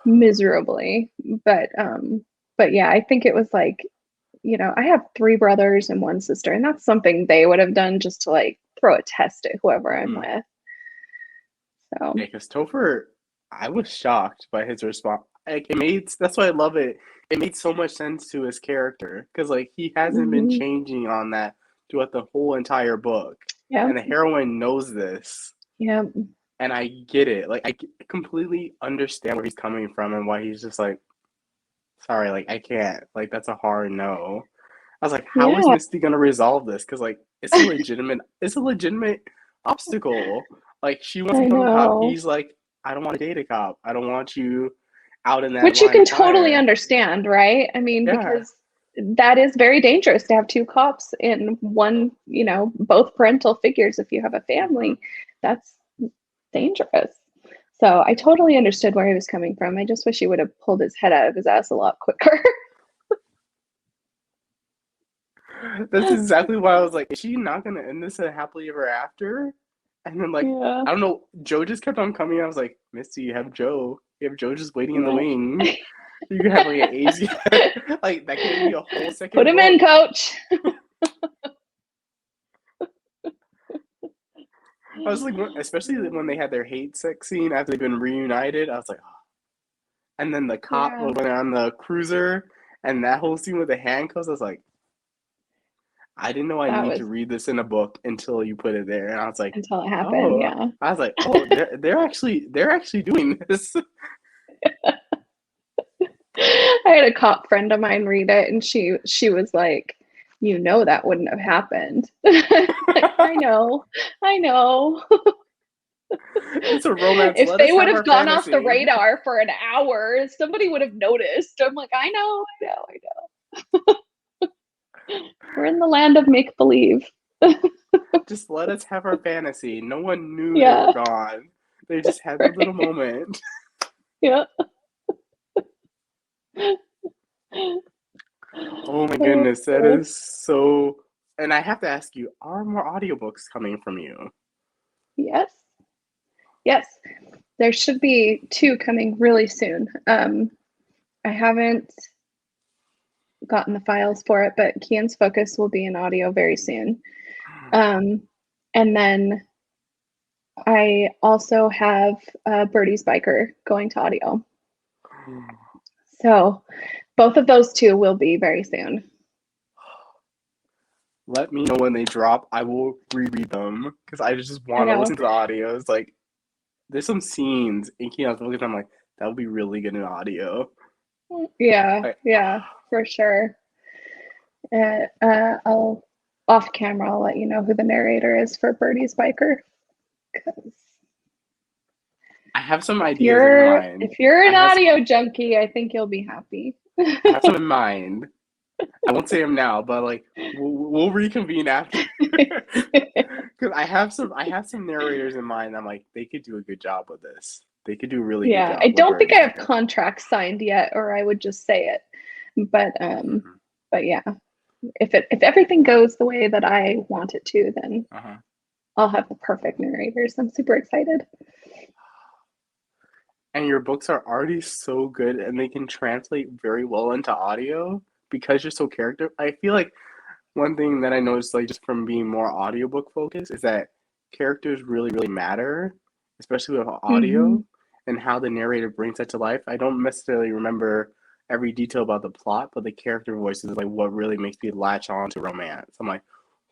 miserably. But yeah, I think it was like, I have three brothers and one sister, and that's something they would have done just to like throw a test at whoever I'm Hmm. with. So, Yeah, because Topher, I was shocked by his response. Like it made that's why I love it. It made so much sense to his character because like he hasn't been mhm. changing on that throughout the whole entire book, Yeah. and the heroine knows this, Yeah. and I get it. Like completely understand where he's coming from and why he's just like, sorry, like I can't. Like that's a hard no. I was like, how is Yeah. Misty gonna resolve this? Because like it's a legitimate obstacle. Like she wants to I become a cop. know. He's like, I don't want to date a cop. I don't want you out in that Which you line can of totally fire. understand, right? I mean, Yeah. because that is very dangerous to have two cops in one, both parental figures if you have a Hmm. family. That's dangerous. So I totally understood where he was coming from. I just wish he would have pulled his head out of his ass a lot quicker. That's exactly why I was like, is she not gonna end this a happily ever after? And then like, Yeah. I don't know, Joe just kept on coming. I was like, Misty, you have Joe. You have Joe just waiting in the Yeah. wings. You could have like an easy like that could be a whole Put second him in, book. coach. I was like, especially when they had their hate sex scene after they've been reunited. I was like, oh. And then the cop Yeah. when they're on the cruiser and that whole scene with the handcuffs. I was like, I didn't know I That need was to read this in a book until you put it there. And I was like, until it happened. oh, Yeah. I was like, oh, they're actually doing this. I had a cop friend of mine read it, and she was like, that wouldn't have happened. Like, I know. It's a romance. If Let they us would have have our gone off the fantasy. radar for an hour, somebody would have noticed. I'm like, I know. We're in the land of make believe. Just let us have our fantasy. No one knew they were Yeah. gone. They just had the little Right. moment. Yeah. Oh my Oh, goodness, that gosh. is so. And I have to ask you, are more audiobooks coming from you? Yes. Yes. There should be two coming really soon. I haven't gotten the files for it, but Kian's Focus will be in audio very soon. Um, and then I also have Birdie's Biker going to audio. So both of those two will be very soon. Let me know when they drop. I will reread them because I just I want to know. listen to the audio. It's like there's some scenes in Keanu Focus. I'm like, that would be really good in audio. Yeah, Like, yeah, for sure. I'll off camera. I'll let you know who the narrator is for Birdie's Biker. 'Cause I have some if ideas in you're mind. if you're I an have audio junkie, I think you'll be happy. I have some in mind. I won't say them now, but like we'll reconvene after. Because I have some narrators in mind. I'm like they could do a good job with this. They could do a really good Yeah, I job with don't think Birdie's I have Biker. contracts signed yet, or I would just say it. But Mm-hmm. but yeah, if everything goes the way that I want it to, then Uh-huh. I'll have the perfect narrators. I'm super excited. And your books are already so good, and they can translate very well into audio because you're so character. I feel like one thing that I noticed, like just from being more audiobook focused, is that characters really, really matter, especially with Mm-hmm. audio and how the narrator brings that to life. I don't necessarily remember every detail about the plot, but the character voices is like what really makes me latch on to romance. I'm like,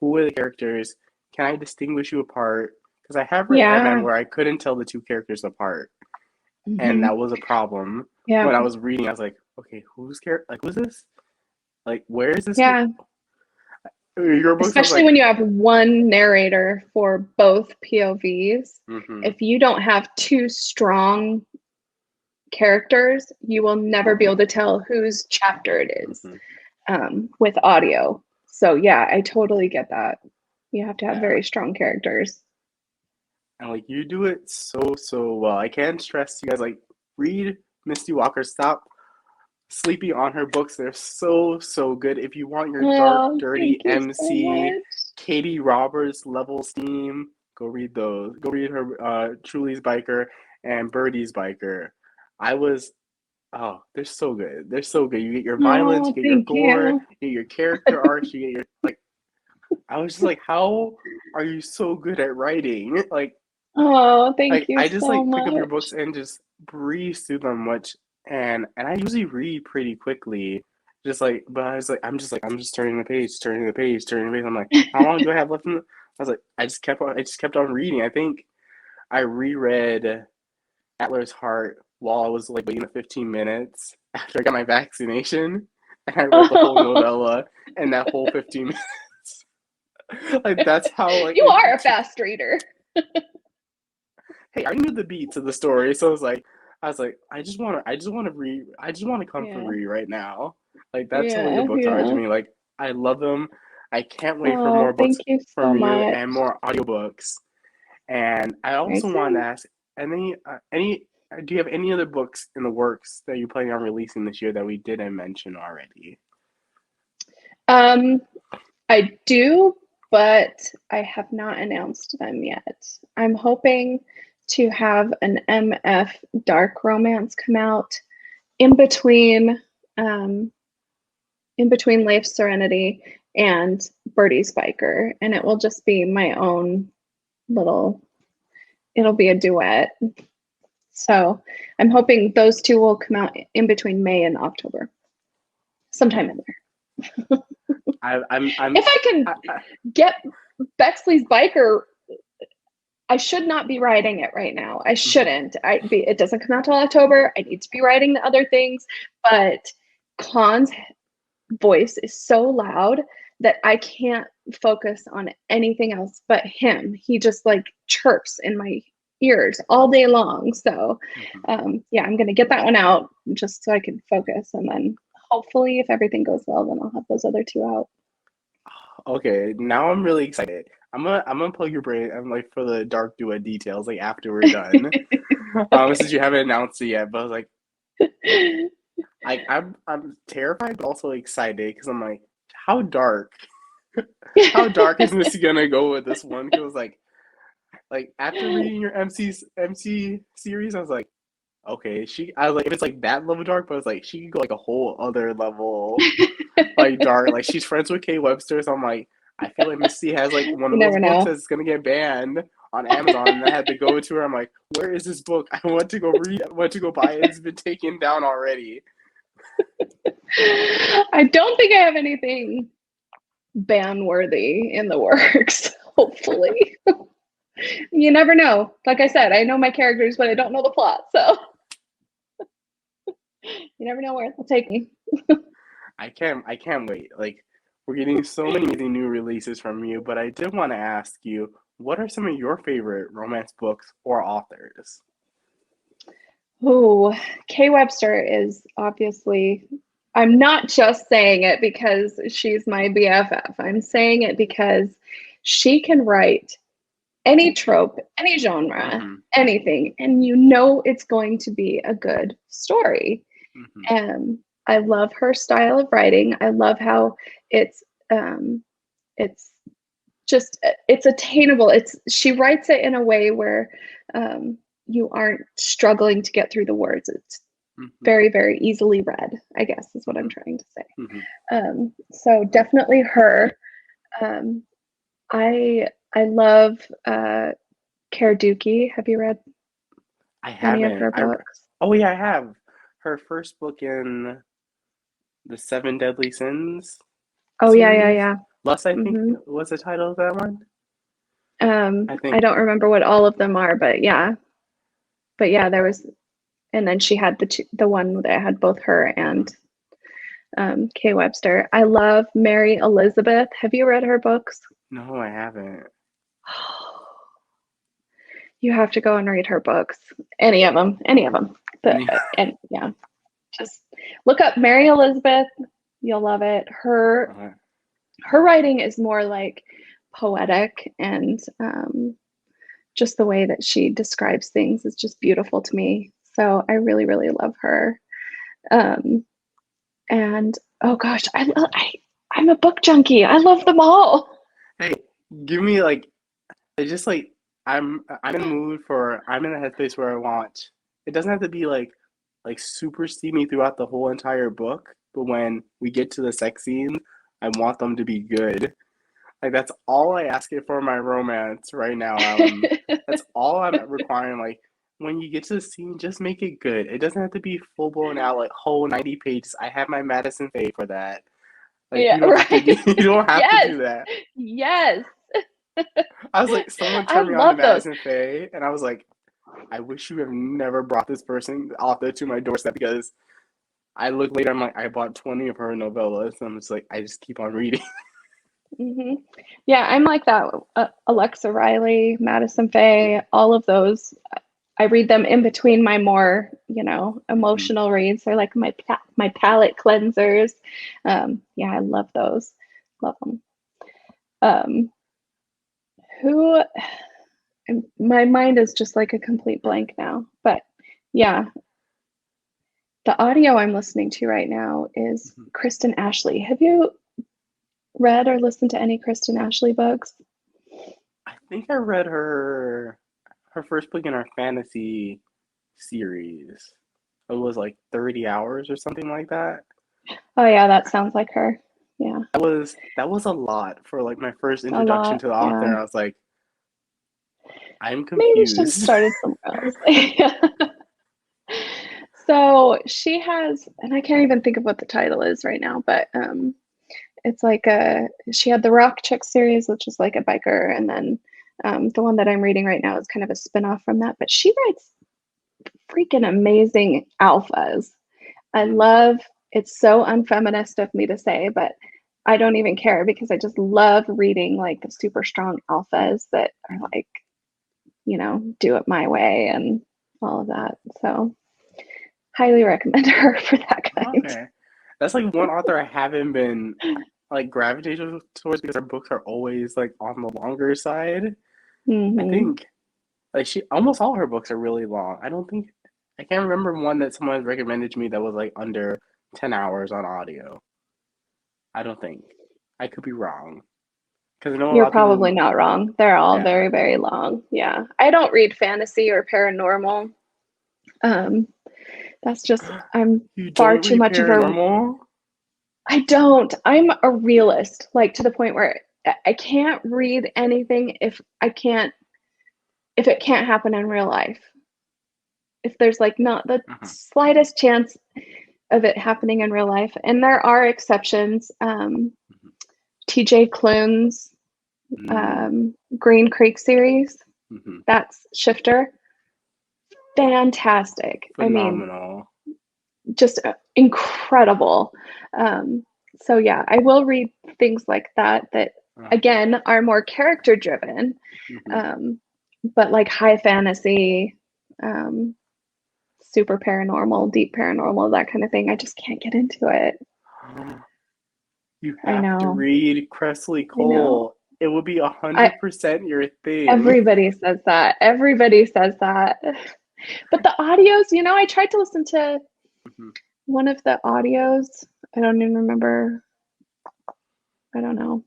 who are the characters? Can I distinguish you apart? Because I have read MN Yeah. where I couldn't tell the two characters apart, and Mm-hmm. that was a problem. Yeah. When I was reading, I was like, okay, who's character? Like, who's this? Like, where is this? Yeah. Your book sounds Especially like. when you have one narrator for both POVs. Mm-hmm. If you don't have two strong characters, you will never be able to tell whose chapter it is Mm-hmm. with audio. So, yeah, I totally get that. You have to have Yeah. very strong characters. And like you do it so well. I can't stress to you guys like read Misty Walker. Stop sleeping on her books. They're so good. If you want your dark, Oh, dirty thank you so MC, much. Katie Roberts level steam, go read those. Go read her Truly's Biker and Birdie's Biker. I was they're so good. They're so good. You get your violence, Oh, you get your thank gore, you. you get your character arcs, you get your like I was just like, how are you so good at writing? Oh, thank Like you I just so like pick up your books much. and just breeze through them much and I usually read pretty quickly. Just like but I was like I'm just turning the page, turning the page, turning the page. I'm like, how long do I have left in the I was like, I just kept on reading. I think I reread Atler's Heart while I was like waiting the 15 minutes after I got my vaccination and I read the whole novella and that whole 15 minutes. Like that's how like You are a fast reader. hey, I knew the beats of the story, so I was like, I just want to comfort Yeah, read right now. Like that's what your yeah, books are to yeah. me. Like I love them. I can't wait for Oh, more books thank you so from you much. and more audiobooks. And I Very also wanted to soon. ask any do you have any other books in the works that you're planning on releasing this year that we didn't mention already? Um, I do, but I have not announced them yet. I'm hoping to have an MF dark romance come out in between um in between Life Serenity and Birdie's Biker, and it will just be my own little it'll be a duet. So I'm hoping those two will come out in between May and October, sometime in there. I'm If I can I, get Bexley's Biker, I should not be writing it right now. I mhm. shouldn't. It doesn't come out till October. I need to be writing the other things, but Khan's voice is so loud that I can't focus on anything else but him. He just like chirps in my ears all day long. So, Mhm. yeah, I'm going to get that one out just so I can focus. And then hopefully, if everything goes well, then I'll have those other two out. Okay, now I'm really excited. I'm gonna plug your brain. I'm like for the dark duet details, like after we're done. Since Okay. you haven't announced it yet, but I was like, I'm terrified, but also excited because I'm like, how dark? How dark is Missy gonna go with this one? Because like after reading your MC series, I was like, okay, I was like, if it's like that level dark, but it's like she could go like a whole other level like dark. Like she's friends with Kay Webster, so I'm like, I feel like Misty has like one You of those never books know. that's gonna get banned on Amazon, and I had to go to her. I'm like, where is this book? I want to go read. I want to go buy it. It's been taken down already. I don't think I have anything ban worthy in the works, hopefully. You never know. Like I said, I know my characters, but I don't know the plot. So you never know where it'll take me. I can't wait. Like we're getting so many amazing new releases from you, but I did want to ask you, what are some of your favorite romance books or authors? Ooh, Kay Webster is obviously, I'm not just saying it because she's my BFF. I'm saying it because she can write any trope, any genre, Mm-hmm. anything, and you know it's going to be a good story. Mm-hmm. And I love her style of writing. I love how it's um, it's just it's attainable. It's she writes it in a way where you aren't struggling to get through the words. It's Mm-hmm. very, very easily read, I guess is what I'm Mm-hmm. trying to say. Mm-hmm. So definitely her. Um, I love Cara Dukey. Have you read I any of haven't. her books? Oh yeah, I have. Her first book in the Seven Deadly Sins Oh yeah, yeah, series. yeah. Lust, I think hmm was the title of that one. I I think. don't remember what all of them are, but yeah, there was, and then she had the one that had both her and Kay Webster. I love Mary Elizabeth. Have you read her books? No, I haven't. You have to go and read her books. Any of them, any of them. Any? And yeah, just look up Mary Elizabeth. You'll love it. Her writing is more like poetic, and just the way that she describes things is just beautiful to me. So I really, really love her. Um, and oh gosh, I'm a book junkie. I love them all. Hey, give me like it's just like I'm in the mood for I'm in the headspace where I want. It doesn't have to be like super steamy throughout the whole entire book, but when we get to the sex scenes, I want them to be good. Like that's all I ask it for my romance right now. That's all I'm requiring. Like when you get to the scene, just make it good. It doesn't have to be full blown out like whole 90 pages. I have my Madison Faye for that. Like Yeah, you don't have to do right. you don't have to Yes, do that. yes. I was like, someone I turned me on to love those. Madison Faye, and I was like, I wish you have never brought this person author to my doorstep because I look later, I'm like, I bought 20 of her novellas. And I'm just like, I just keep on reading. hmm Yeah, I'm like that. Alexa Riley, Madison Faye, all of those. I read them in between my more, Mm-hmm. emotional reads. They're like my palate cleansers. Yeah, I love those. Love them. Um, who? My mind is just like a complete blank now. But yeah, the audio I'm listening to right now is Kristen Ashley. Have you read or listened to any Kristen Ashley books? I think I read her first book in our fantasy series. It was like 30 hours or something like that. Oh yeah, that sounds like her. Yeah, That was a lot for like my first a introduction lot. to the author. Yeah. And I was like, I'm Maybe should have confused. started somewhere else. So she has, and I can't even think of what the title is right now, but it's like she had the Rock Chick series, which is like a biker, and then the one that I'm reading right now is kind of a spin-off from that. But she writes freaking amazing alphas. I Mhm. love, it's so unfeminist of me to say, but I don't even care because I just love reading like the super strong alphas that are like, do it my way and all of that. So highly recommend her for that kind. Okay. That's like one author I haven't been like gravitate towards because her books are always like on the longer side. I Hmm. think like she almost all her books are really long. I can't remember one that someone recommended to me that was like under 10 hours on audio. I don't think. I could be wrong. Because I know a You're lot of probably people, not wrong. They're all yeah. very, very long. Yeah. I don't read fantasy or paranormal. Um, that's just, I'm You far don't too read much of a, paranormal? I don't. I'm a realist, like to the point where I can't read anything if it can't happen in real life. If there's like not the Mhm. slightest chance of it happening in real life. And there are exceptions. TJ Klune's Mm, Green Creek series, mhm. that's Shifter. Fantastic. I mean, Phenomenal. just incredible. Um, so yeah, I will read things like that Uh, again are more character driven, mhm. um, but like high fantasy, um, super paranormal, deep paranormal, that kind of thing. I just can't get into it. You I have to know. read Cressley I know. Cole. It would be I 100% your thing. Everybody says that. Everybody says that. But the audios, I tried to listen to Mhm. one of the audios. I don't even remember. I don't know.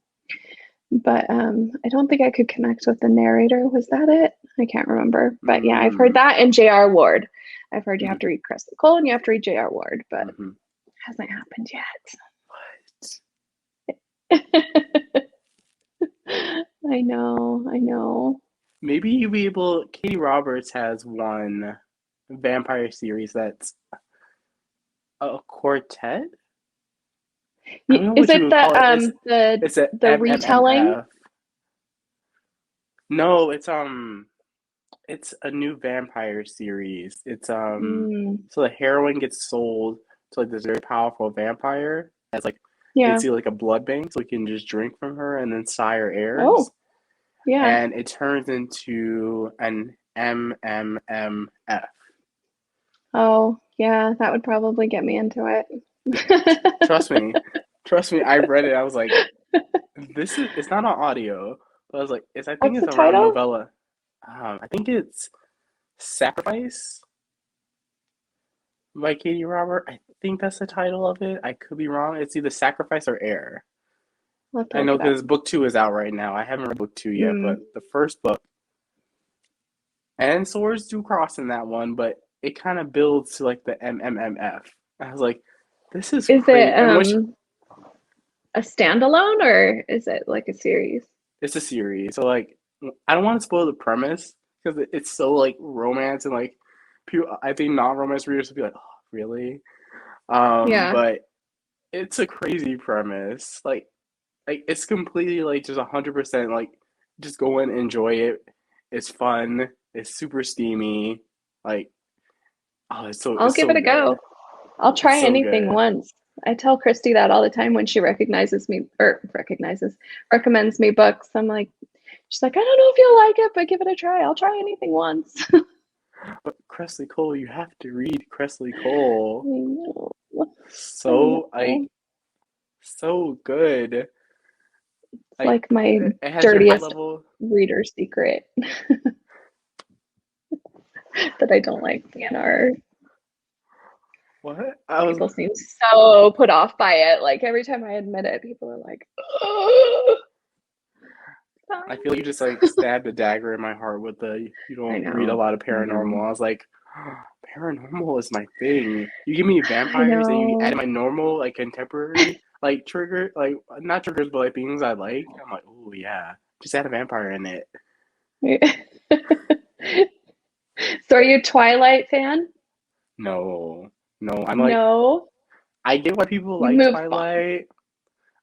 But I don't think I could connect with the narrator. Was that it? I can't remember. But yeah, I've heard Mm, that and J.R. Ward. I've heard you have mhm, to read Crystal Cole and you have to read J.R. Ward, but it mhm. hasn't happened What? yet. I know, I know. Maybe you'll be able. Katie Roberts has one vampire series that's a quartet. I don't know Is what you it would call it. It's a the retelling? MMMF. No, it's a new vampire series. Mm, So the heroine gets sold to like this very powerful vampire as like yeah. basically like a blood bank, so he can just drink from her and then sire heirs, Oh, yeah. and it turns into an MMMF. Oh, yeah, that would probably get me into it. Trust me, trust me. I read it. I was like, this is it's not on audio, but I was like, I think What's it's the around title? novella. I think it's Sacrifice by Katie Robert. I think that's the title of it. I could be wrong. It's either Sacrifice or Air. I'll have to I look know it up. because book two is out right now. I haven't read book two yet, Mm. but the first book and swords do cross in that one, but it kind of builds to like the MMMF. I was like, this is Is it crazy. And which a standalone or is it like a series? it's a series, so like I don't want to spoil the premise because it's so like romance and like people. I think non-romance readers would be like, oh, really? Yeah. But it's a crazy premise. Like it's completely like just 100% like just go in, enjoy it. It's fun. It's super steamy. Like oh, I'll it's give it so a good. go. I'll It's try so anything good. once. I tell Christy that all the time when she recommends me books. I'm like, she's like, I don't know if you'll like it, but give it a try. I'll try anything once. But Cressley Cole, you have to read Cressley Cole. I know. I So know. so good. It's Like like my it has your high dirtiest level. reader secret that I don't like DNR. What? I was. People seem so put off by it. Like every time I admit it, people are like, oh, I feel like you just like stabbed a dagger in my heart with the you I don't read a know. lot of I know. paranormal. I was like, paranormal is my thing. You give me I vampires and you add know. my normal like contemporary like trigger like not triggers but like things I like. I'm like, oh yeah, just add a vampire in it. So are you a Twilight fan? No, no, I'm like No. I get why people You like move on. Twilight.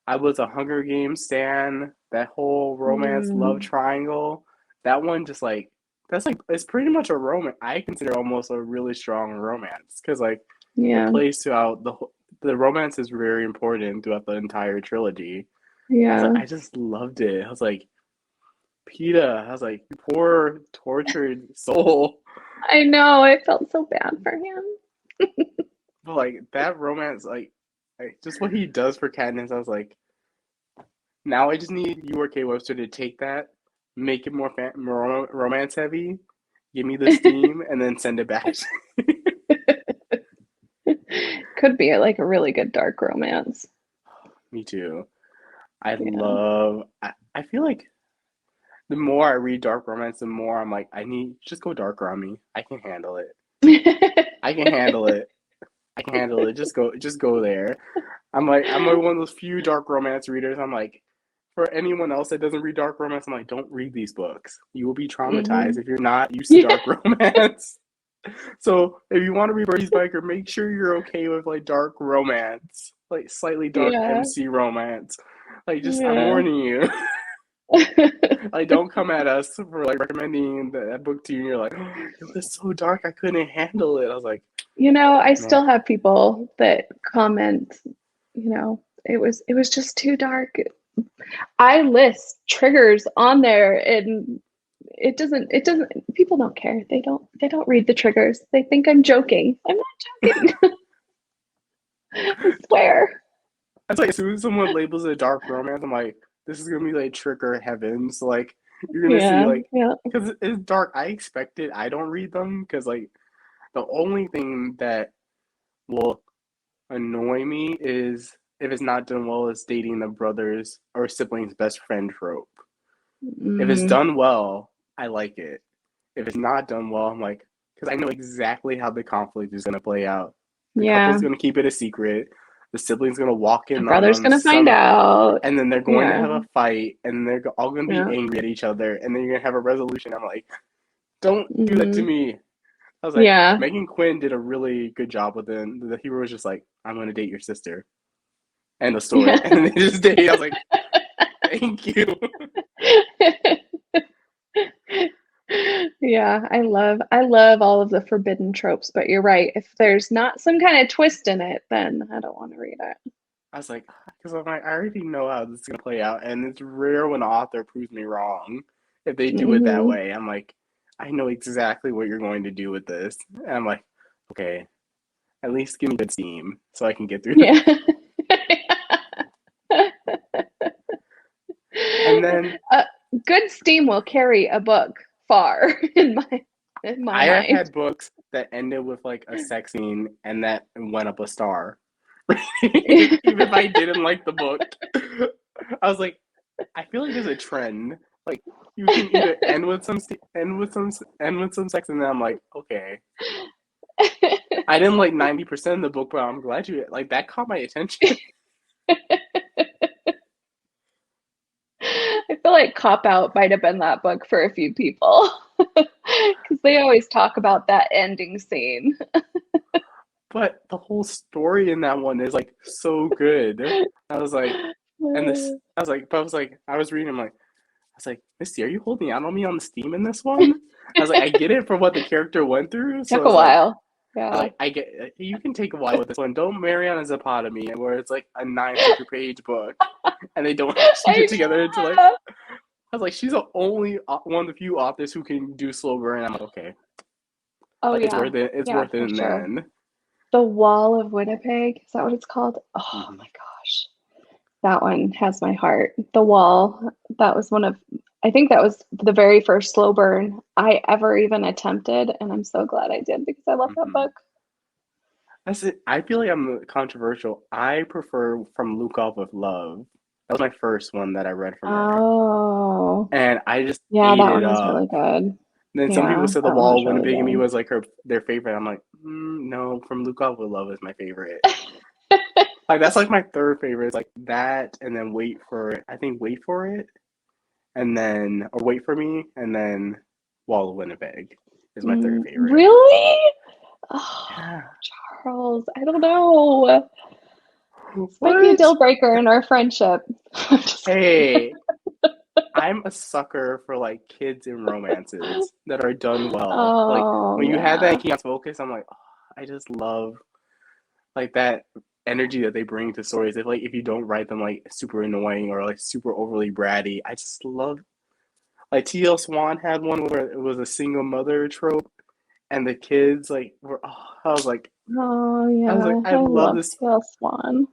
I was a Hunger Games stan. That whole romance love Mm, triangle, that one just like that's like it's pretty much a romance. I consider almost a really strong romance because like it yeah. plays throughout the romance is very important throughout the entire trilogy. I was like Yeah. I just loved it. I was like Peta. I was like you poor tortured soul. I know. I felt so bad for him. But like that romance, like just what he does for Katniss, I was like Now I just need you or Kay Webster to take that, make it more romance heavy, give me the steam, and then send it back. Could be like a really good dark romance. Me too. Yeah. I feel like the more I read dark romance, the more I'm like, I need just go darker on me. I can handle it. I can handle it. I can handle it. Just go there. I'm like one of those few dark romance readers. I'm like, for anyone else that doesn't read dark romance, I'm like, don't read these books. You will be traumatized Hmm. if you're not used to Yeah. dark romance. So if you want to read Birdie's Biker, make sure you're okay with like dark romance, like slightly dark Yeah. MC romance. Like just I'm Yeah. warning you. Like don't come at us for like recommending that book to you and you're like, oh, it was so dark I couldn't handle it. I was like, I man. still have people that comment, it was just too dark. I list triggers on there and it doesn't people don't care. They don't read the triggers. They think I'm joking. I'm not joking. I swear. It's like as soon as someone labels it dark romance, I'm like, this is gonna be like trigger heaven. So like you're gonna see Yeah, like yeah. because it's dark. I expect it. I don't read them because like the only thing that will annoy me is if it's not done well is dating the brother's or sibling's best friend trope. If it's Hmm. done well, I like it. If it's not done well, I'm like, because I know exactly how the conflict is gonna play out. The couple's Yeah. gonna keep it a secret. The sibling's gonna walk The in on brother's them gonna find some, out. and then they're going to Yeah, have a fight, and they're all gonna be yeah. angry at each other, and then you're gonna have a resolution. I'm like, don't do that to Hmm. me. I was like, Yeah. Megan Quinn did a really good job with it. The hero was just like, I'm gonna date your sister. End of story. Yeah. And then they just date. I was like, thank you. Yeah, I love all of the forbidden tropes, but you're right. If there's not some kind of twist in it, then I don't want to read it. I was like, because I'm like, I already know how this is gonna play out, and it's rare when an author proves me wrong if they do it that Hmm. way. I'm like, I know exactly what you're going to do with this. And I'm like, okay, at least give me good steam so I can get through this. Yeah. And then uh, Good steam will carry a book far in my I have mind. had books that ended with like a sex scene and that went up a star. Even if I didn't like the book, I was like, I feel like there's a trend. Like you can either end with some sex, and then I'm like, okay. I didn't like 90% of the book, but I'm glad you like that caught my attention. I feel like Cop Out might have been that book for a few people because they always talk about that ending scene. But the whole story in that one is like so good. I was like, and this, I was like, but I was like, I was reading, I'm like, I was like, Misty, are you holding out on me on the steam in this one? I was like, I get it for what the character went through, so Took a it's like, while. I was Yeah. like, I get you can take a while with this one. Don't marry on a Zapotomy, where it's like a 900-page book, and they don't actually I get together until like know. I was like, she's the only one of the few authors who can do slow burn. I'm like, okay, Oh like it's yeah. worth it. It's Yeah, worth it for in the sure. end. The Wall of Winnipeg, is that what it's called? Oh Mm-hmm. my gosh. That one has my heart. The Wall, that was I think that was the very first slow burn I ever even attempted, and I'm so glad I did because I love that Mm-hmm. book. That's it. I feel like I'm controversial. I prefer From Luke Off with Love. That was my first one that I read from her, Oh, and I just yeah, ate that it one was up. really good. And then some people Yeah, said The that one Wall was of really Winnipeg and Me good. was like their favorite. I'm like, no, From Luke Off with Love is my favorite. Like that's like my third favorite. It's like that, and then Wait for It. I think Wait for It, and then or Wait for Me, and then Wall of Winnipeg is my third favorite. Really? Oh, Yeah. Charles, I don't know. This might be a What? deal breaker in our friendship. I'm just kidding. Hey, I'm a sucker for like kids in romances that are done well. Like Oh, when you had that in yeah. Keon's Focus, I'm like, oh, I just love like that energy that they bring to stories. If you don't write them like super annoying or like super overly bratty, I just love like T.L. Swan had one where it was a single mother trope, and the kids like were. Oh, Oh, I was like, yeah. I I love love this. T.L. Swan.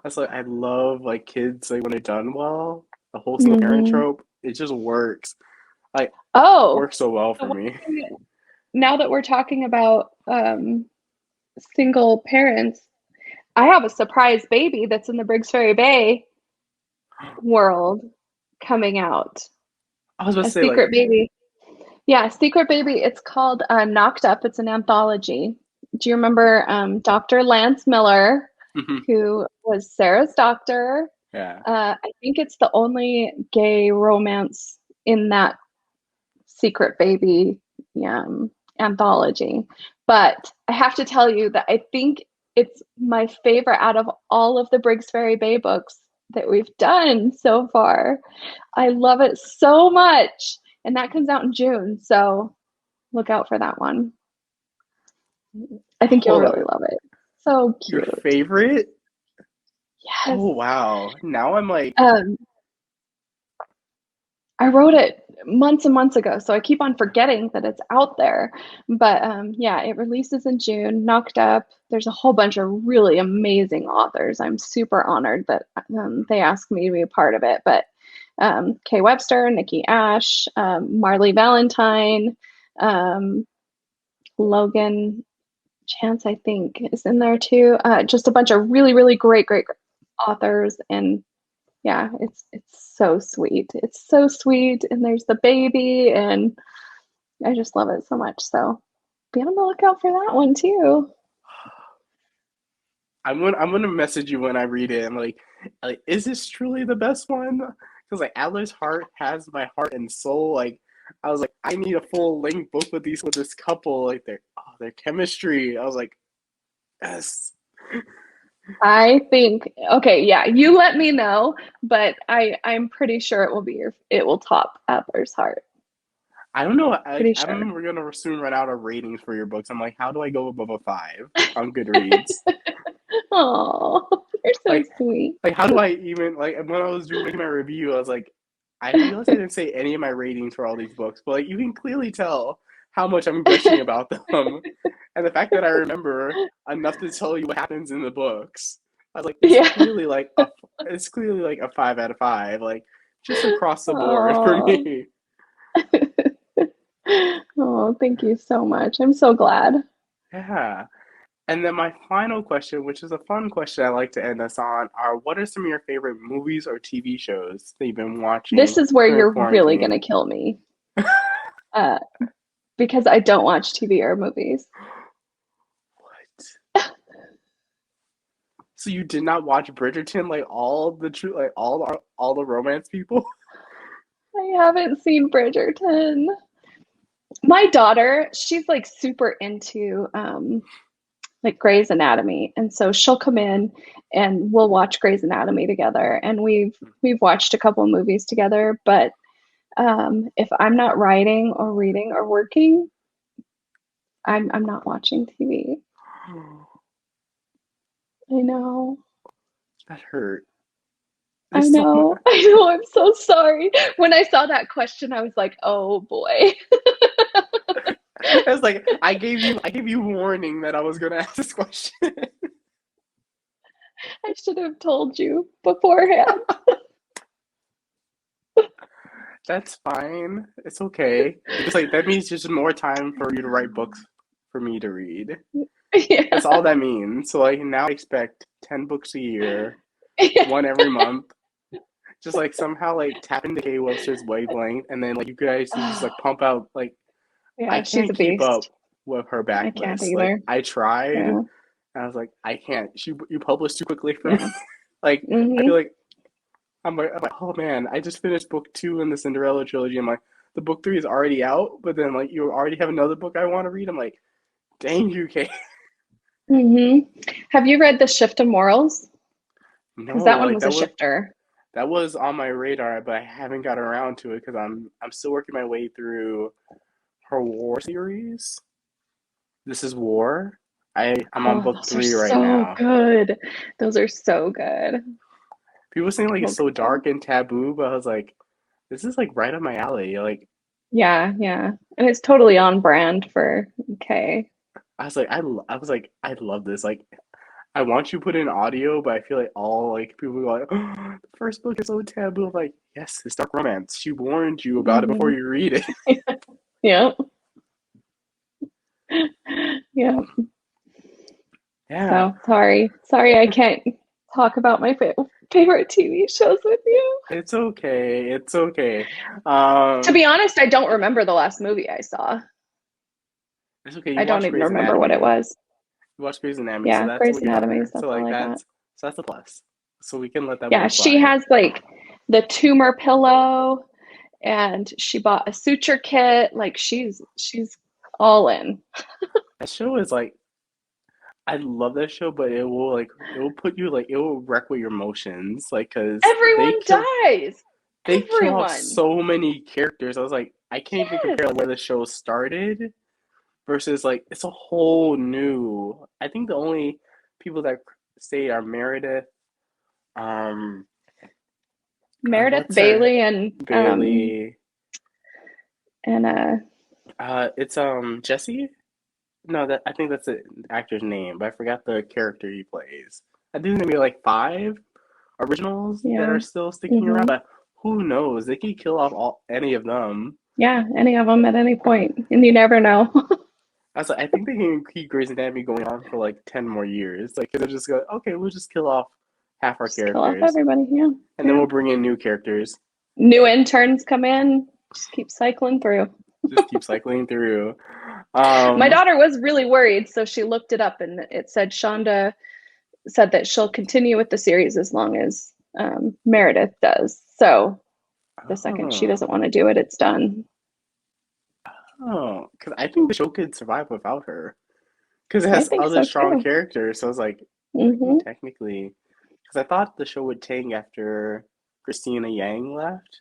That's like I love like kids like when they're done well. The whole single parent Hmm. trope, it just works. Like Oh, works so well the for one me. thing, now that we're talking about single parents, I have a surprise baby that's in the Briggs Ferry Bay world coming out. I was about to A say like secret baby. Yeah, secret baby. It's called Knocked Up. It's an anthology. Do you remember Dr. Lance Miller, mhm, who was Sarah's doctor? yeah. I think it's the only gay romance in that secret baby anthology. But I have to tell you that I think it's my favorite out of all of the Briggs Ferry Bay books that we've done so far. I love it so much. And that comes out in June. So look out for that one. I think you'll Hold really on. love it. So Your cute. favorite? Yes. Oh wow. Now I'm like Um, I wrote it months and months ago, so I keep on forgetting that it's out there. But yeah, it releases in June. Knocked Up. There's a whole bunch of really amazing authors. I'm super honored that they asked me to be a part of it. But Kay Webster, Nikki Ash, Marley Valentine, um, Logan Chance, I think, is in there too. Just a bunch of really, really great authors, and yeah, it's so sweet. It's so sweet, and there's the baby, and I just love it so much. So be on the lookout for that one too. I'm gonna message you when I read it. I'm like, is this truly the best one? Because like Adler's Heart has my heart and soul. Like I was like, I need a full length book with this couple. Like their chemistry. I was like, yes. I think okay, yeah, you let me know, but I'm pretty sure it will top Adler's Heart. I don't know. Pretty sure. I'm we're gonna soon run out of ratings for your books. I'm like, how do I go above a five on Goodreads? Oh, you're so Like sweet. like how do I even like when I was doing my review, I was like, I realized I didn't say any of my ratings for all these books, but like you can clearly tell how much I'm gushing about them, and the fact that I remember enough to tell you what happens in the books. I was like, Yeah. it's clearly like a 5 out of 5, like just across the board for Oh. me. Oh, thank you so much. I'm so glad. Yeah. And then my final question, which is a fun question I like to end us on, are what are some of your favorite movies or TV shows that you've been watching This is where during you're really quarantine? gonna kill me. Uh, because I don't watch TV or movies. What? So you did not watch Bridgerton like all the romance people? I haven't seen Bridgerton. My daughter, she's like super into like Grey's Anatomy, and so she'll come in and we'll watch Grey's Anatomy together. And we've watched a couple of movies together, but if I'm not writing or reading or working, I'm not watching TV. I know. That hurt. I There's so much. know. I know. I'm so sorry. When I saw that question, I was like, oh boy. It's like I gave you warning that I was gonna ask this question. I should have told you beforehand. That's fine. It's okay. Because like that means just more time for you to write books for me to read. Yeah. That's all that means. So like now I expect 10 books a year, Yeah. one every month. Just like somehow like tap into Kay Webster's wavelength, and then like you guys just Oh, like pump out like I yeah, she's can't a keep up beast. with her I can't backlist. Like either. I tried, and Yeah. I was like, I can't. You published too quickly for me. Yeah. Like I Hmm. feel like I'm like, oh man, I just finished book two in the Cinderella trilogy. I'm like, the book three is already out, but then like you already have another book I want to read. I'm like, dang you, Kay. Hmm. Have you read The Shift of Morals? Because No, that one like was a shifter. that was on my radar, but I haven't got around to it because I'm still working my way through her war series. This is War. I'm on Oh, book those are three right so now. good. Those are so good. People saying like So it's so good. dark and taboo, but I was like, this is like right up my alley. Like Yeah, yeah. And it's totally on brand for Kay. I was like, I was like, I love this. Like I want you to put in audio, but I feel like all like people go like, oh, the first book is so taboo. I'm like, yes, it's dark romance. She warned you about it before Hmm. you read it. Yeah. Yeah. Yeah, So sorry, I can't talk about my favorite TV shows with you. it's okay. It's okay. To Um, be honest, I don't remember the last movie I saw. it's okay. I You don't watch even Grey's remember what it Anatomy. was. You watch Grey's Anatomy, so Yeah, that's Grey's what you Anatomy, remember. So something like like that. that's a plus. So we can let that Yeah, one she slide. has like the tumor pillow and she bought a suture kit. Like she's all in. That show is like I love that show, but it will put you like it will wreck with your emotions, like because Everyone dies. they kill off Everyone. so many characters. I was like, I can't even Yes. compare like, where the show started versus like it's a whole new. I think the only people that stay are Meredith, um, Meredith what's her Bailey and Bailey, and it's Jesse. No, that I think that's the actor's name, but I forgot the character he plays. I think there's gonna be like five originals that yeah. are still sticking around, Hmm. but who knows? They could kill off all any of them. Yeah, any of them at any point, and you never know. I think they can keep Grey's Anatomy going on for like 10 more years. Like they'll just go, okay, we'll just kill off half our Just kill off characters, everybody. Yeah, and then yeah. we'll bring in new characters. New interns come in. Just keep cycling through. Just keep cycling through. My Um, daughter was really worried, so she looked it up, and it said Shonda said that she'll continue with the series as long as Meredith does. So the second she oh, doesn't want to do it, it's done. oh, because I think the show could survive without her. Because it I has think other so strong too. characters. So I was like, I Hmm. think technically, because I thought the show would tank after Christina Yang left,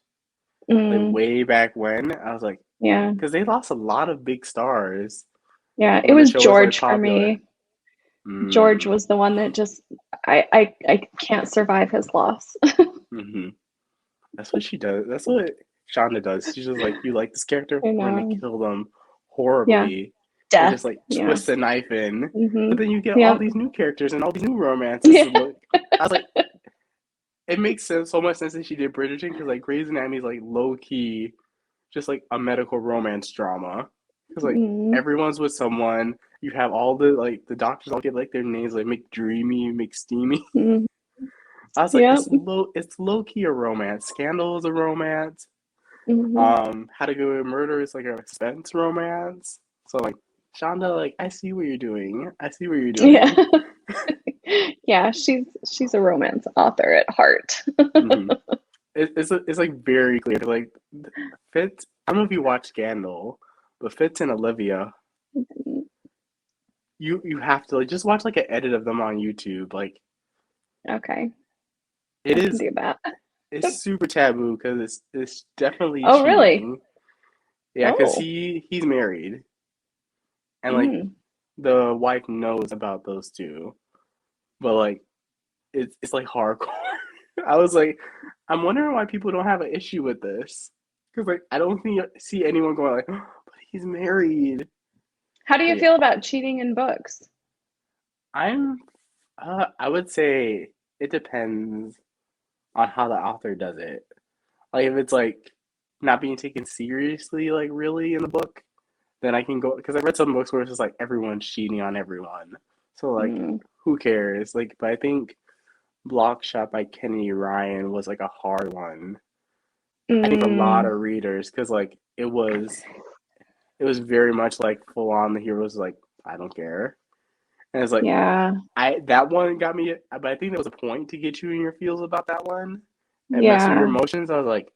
like Mm, way back when. I was like, yeah, because they lost a lot of big stars yeah. It when the was show was like George for popular. me. George Mm, was the one that just I can't survive his loss. hmm. That's what she does. That's what Shonda does. She's just like, you like this character? I We're gonna know. kill them Yeah, horribly and death. just like Yeah. twist a knife in. Hmm. But then you get all Yeah. these new characters and all these new romances. Yeah. And look, I was like, it makes sense, so much sense that she did Bridgerton because like Grey's Anatomy is like low key, just like a medical romance drama. Because like Mm, everyone's with someone, you have all the doctors all get like their names like McDreamy, McSteamy. mm, I was like, yeah. it's low key a romance. Scandal is a romance. Hmm. How to Get Away with Murder is like a suspense romance. So like Shonda, like I see what you're doing. I see what you're Yeah. doing. Yeah, she's a romance author at heart. Hmm. It's like very clear. Like Fitz, I don't know if you watch Scandal, but Fitz and Olivia, you have to like just watch like an edit of them on YouTube. Like Okay, it I can is, do that. it's super taboo because it's definitely Oh, really? cheating. Yeah, because Oh. he's married and like Mm. the wife knows about those two, but like it's like hardcore. I was like, I'm wondering why people don't have an issue with this because like I don't see anyone going like, oh, but he's married. How do But you yeah, feel about cheating in books? I'm. I would say it depends on how the author does it. Like if it's like not being taken seriously, like really in the book, then I can go because I read some books where it's just like everyone's cheating on everyone. So like, Mm. who cares? Like, but I think Block Shot by Kennedy Ryan was like a hard one. I think a lot Mm. of readers because like it was very much like full on. The hero's like I don't care, and it's like Yeah. I that one got me, but I think there was a point to get you in your feels about that one and mess with your Yeah. emotions. I was like,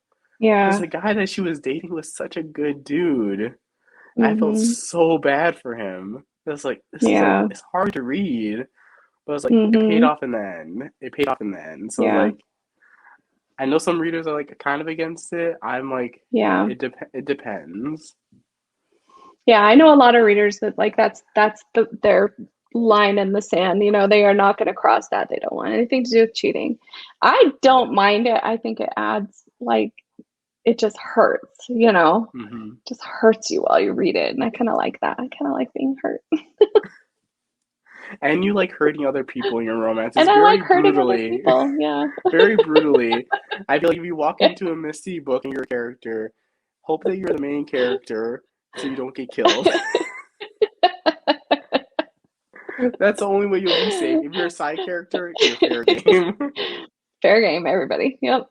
because Yeah. the guy that she was dating was such a good dude. I felt Hmm. so bad for him. It was like this is like Yeah. it's hard to read, but it's like it paid Hmm. off in the end. It paid off in the end. So Yeah. like I know some readers are like kind of against it. I'm like Yeah. it depends. Yeah. I know a lot of readers that like that's their line in the sand. You know, they are not going to cross that. They don't want anything to do with cheating. I don't mind it. I think it adds like it just hurts, you know, Hmm. just hurts you while you read it. And I kind of like that. I kind of like being hurt. And you like hurting other people in your romances And I like very hurting other brutally. people. Yeah. Very brutally. I feel like if you walk into a Misty book and you're a character, hope that you're the main character so you don't get killed. That's the only way you'll be safe. If you're a side character, you're fair game. Fair game, everybody. Yep.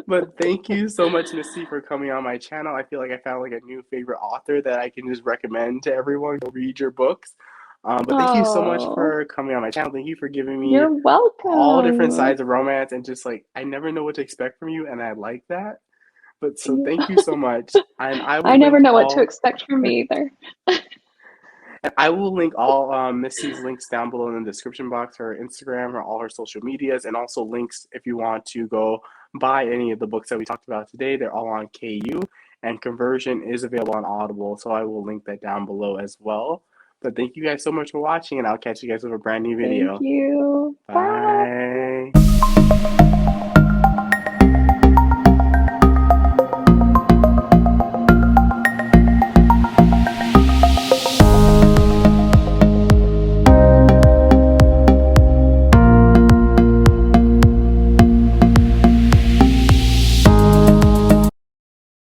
But thank you so much, Misty, for coming on my channel. I feel like I found like a new favorite author that I can just recommend to everyone. Go read your books. But thank you so much Oh, for coming on my channel. Thank you for giving me you're all different welcome. sides of romance and just like I never know what to expect from you, and I like that. But so thank Yeah. you so much, and I never know what to expect from me either. I will link all Missy's links down below in the description box, her Instagram, her all her social medias, and also links if you want to go buy any of the books that we talked about today. They're all on KU, and conversion is available on Audible, so I will link that down below as well. But thank you guys so much for watching, and I'll catch you guys with a brand new Thank video. you. Bye. Bye.